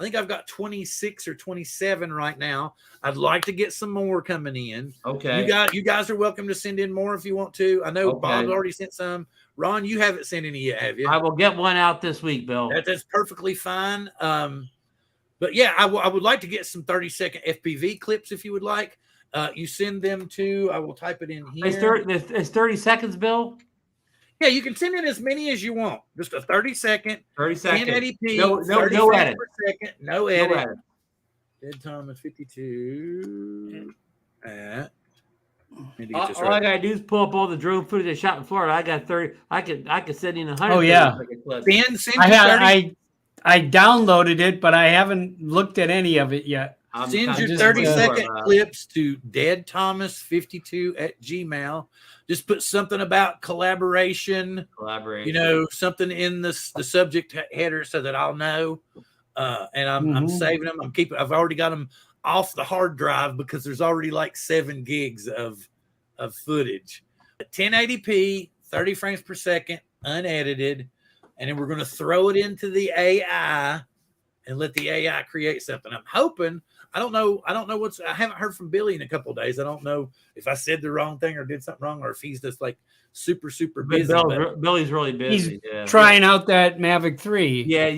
think I've got 26 or 27 right now. I'd like to get some more coming in. Okay. You guys are welcome to send in more if you want to. I know Bob's already sent some. Ron, you haven't sent any yet, have you? I will get one out this week, Bill. That's perfectly fine. But yeah, I would like to get some 30-second FPV clips if you would like. You send them to, I will type it in here. It's 30 seconds, Bill? Yeah, you can send in as many as you want. Just a 30-second. 30 seconds. 1080p. No edit. Per second. No edit. Dead time is 52. All I gotta do is pull up all the drone footage I shot in Florida. I got 30. I could send in 100. Oh yeah. I downloaded it, but I haven't looked at any of it yet. Send your 30-second clips to deadthomas52@gmail. Just put something about collaboration. Something in the subject header so that I'll know. And I'm saving them. I've already got them off the hard drive because there's already like 7 gigs of footage. 1080p, 30 frames per second, unedited. And then we're going to throw it into the AI and let the AI create something. I'm hoping. I don't know I haven't heard from Billy in a couple of days. I don't know if I said the wrong thing or did something wrong, or if he's just like super busy. Billy's really busy. He's trying out that Mavic 3. Yeah,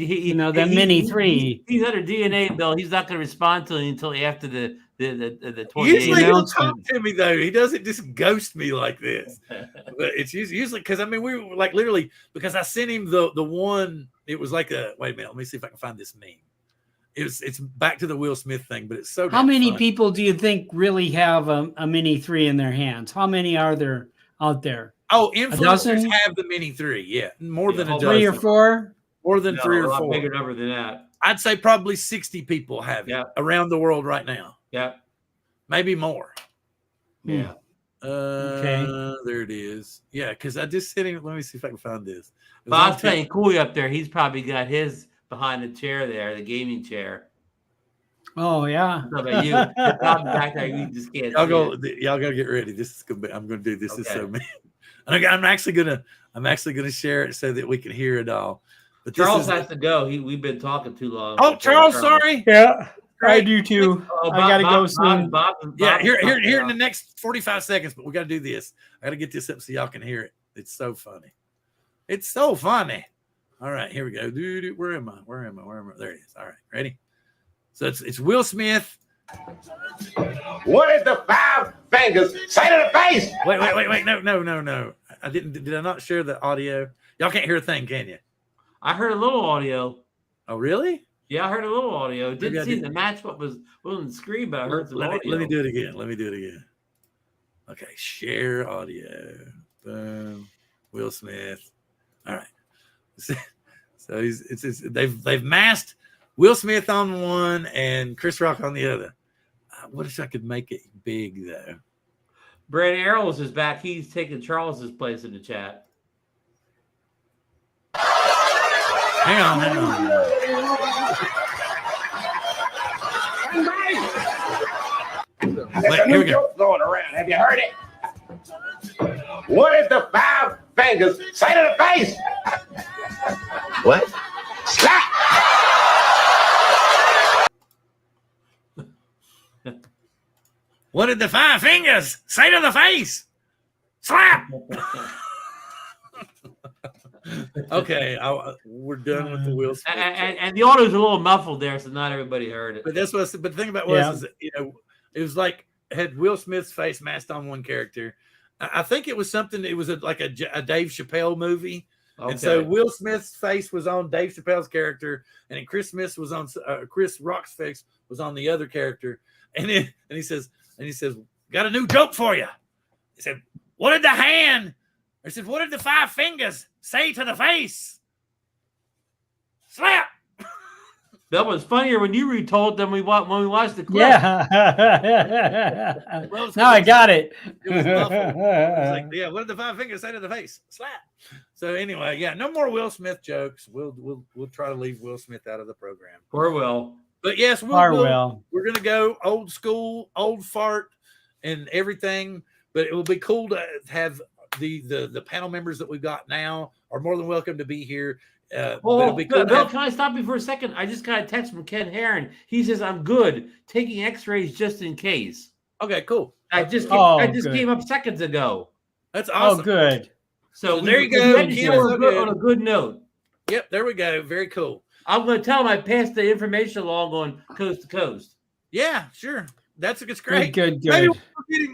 that Mini 3. He's under DNA, Bill. He's not going to respond to it until after the 28th. Usually he'll talk to me though. He doesn't just ghost me like this. But it's usually because we were like literally because I sent him the one. It was like wait a minute. Let me see if I can find this meme. It's back to the Will Smith thing, but it's so. How many people do you think really have a Mini 3 in their hands? How many are there out there? Oh, influencers have the Mini 3. Yeah, more than a dozen. 3 or 4? More than 3 or 4. Bigger number than that. I'd say probably 60 people have it around the world right now. Yeah, maybe more. Yeah. Okay. There it is. Yeah, because I just sent him. Let me see if I can find this. Bob's playing cool up there. He's probably got his behind the chair there, the gaming chair. Oh yeah. How about you? Back there, you just can't. Y'all gotta get ready. This is gonna be. I'm gonna do this. Okay. Is so mean. I'm actually gonna share it so that we can hear it all. But Charles has to go. We've been talking too long. Oh, Charles, sorry. Yeah, I Great. do too. Oh, I gotta go soon. Yeah, here in the next 45 seconds, but we got to do this. I got to get this up so y'all can hear it. It's so funny. It's so funny. All right, here we go. Dude, where am I? Where am I? There it is. All right, ready? So it's Will Smith. What is the 5 fingers say to the face? Wait. No. I didn't. Did I not share the audio? Y'all can't hear a thing, can you? I heard a little audio. Oh, really? Yeah, I heard a little audio. Maybe Didn't I see didn't. the match what was on the screen, but I heard some audio. Let me do it again. Okay, share audio. Boom. Will Smith. All right. So they've masked Will Smith on one and Chris Rock on the other. What if I could make it big though? Brad Arrows is back. He's taking Charles's place in the chat. Hang on. There's a new joke going around. Have you heard it? What is the 5 fingers say to the face? What? Slap! What did the 5 fingers say to the face? Slap! Okay, we're done with the Will Smith. And the audio's a little muffled there, so not everybody heard it. But that's what. But the thing about is that, it was like had Will Smith's face masked on one character. I think it was something. It was like a Dave Chappelle movie, and so Will Smith's face was on Dave Chappelle's character, and then Chris Rock's face was on the other character, and he says, got a new joke for you. He said, what did the hand? I said, what did the 5 fingers say to the face? Slap. That was funnier when you retold than when we watched the clip. Yeah. Now I got it. It was muffled. It was like, yeah, what did the 5 fingers say to the face? Slap. So anyway, yeah, no more Will Smith jokes. We'll try to leave Will Smith out of the program. Poor Will. But yes, we're gonna go old school, old fart, and everything. But it will be cool to have the panel members that we've got now are more than welcome to be here. Bill, can I stop you for a second? I just got a text from Ken Herron. He says, I'm good. Taking x-rays just in case. Okay, cool. I just came up seconds ago. That's awesome. Oh, good. So there you go. On a good note. Yep, there we go. Very cool. I'm going to tell him I passed the information along on coast to coast. Yeah, sure. It's great. Good. Maybe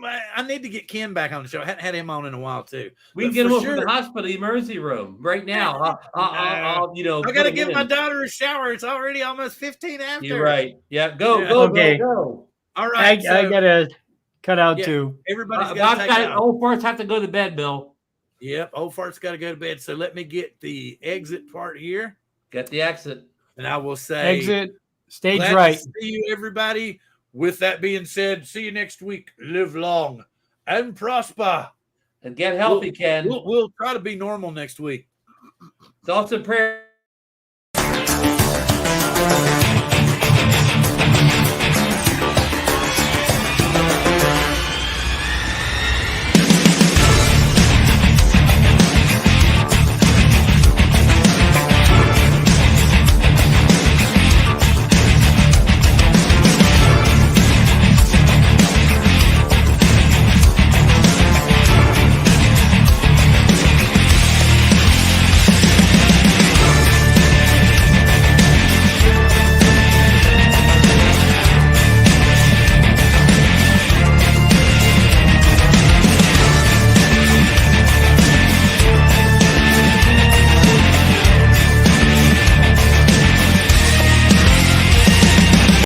I need to get Ken back on the show. I hadn't had him on in a while too. We can get him from the hospital emergency room right now. I got to give my daughter a shower. It's already almost 15 after. You're right. Yeah, go. All right. I got to cut out too. Everybody's got to take out. Old farts have to go to bed, Bill. Yep, old farts got to go to bed. So let me get the exit part here. Get the exit. And I will say exit stage glad right. To see you, everybody. With that being said, see you next week. Live long and prosper. And get healthy, Ken. We'll try to be normal next week. Thoughts and prayers.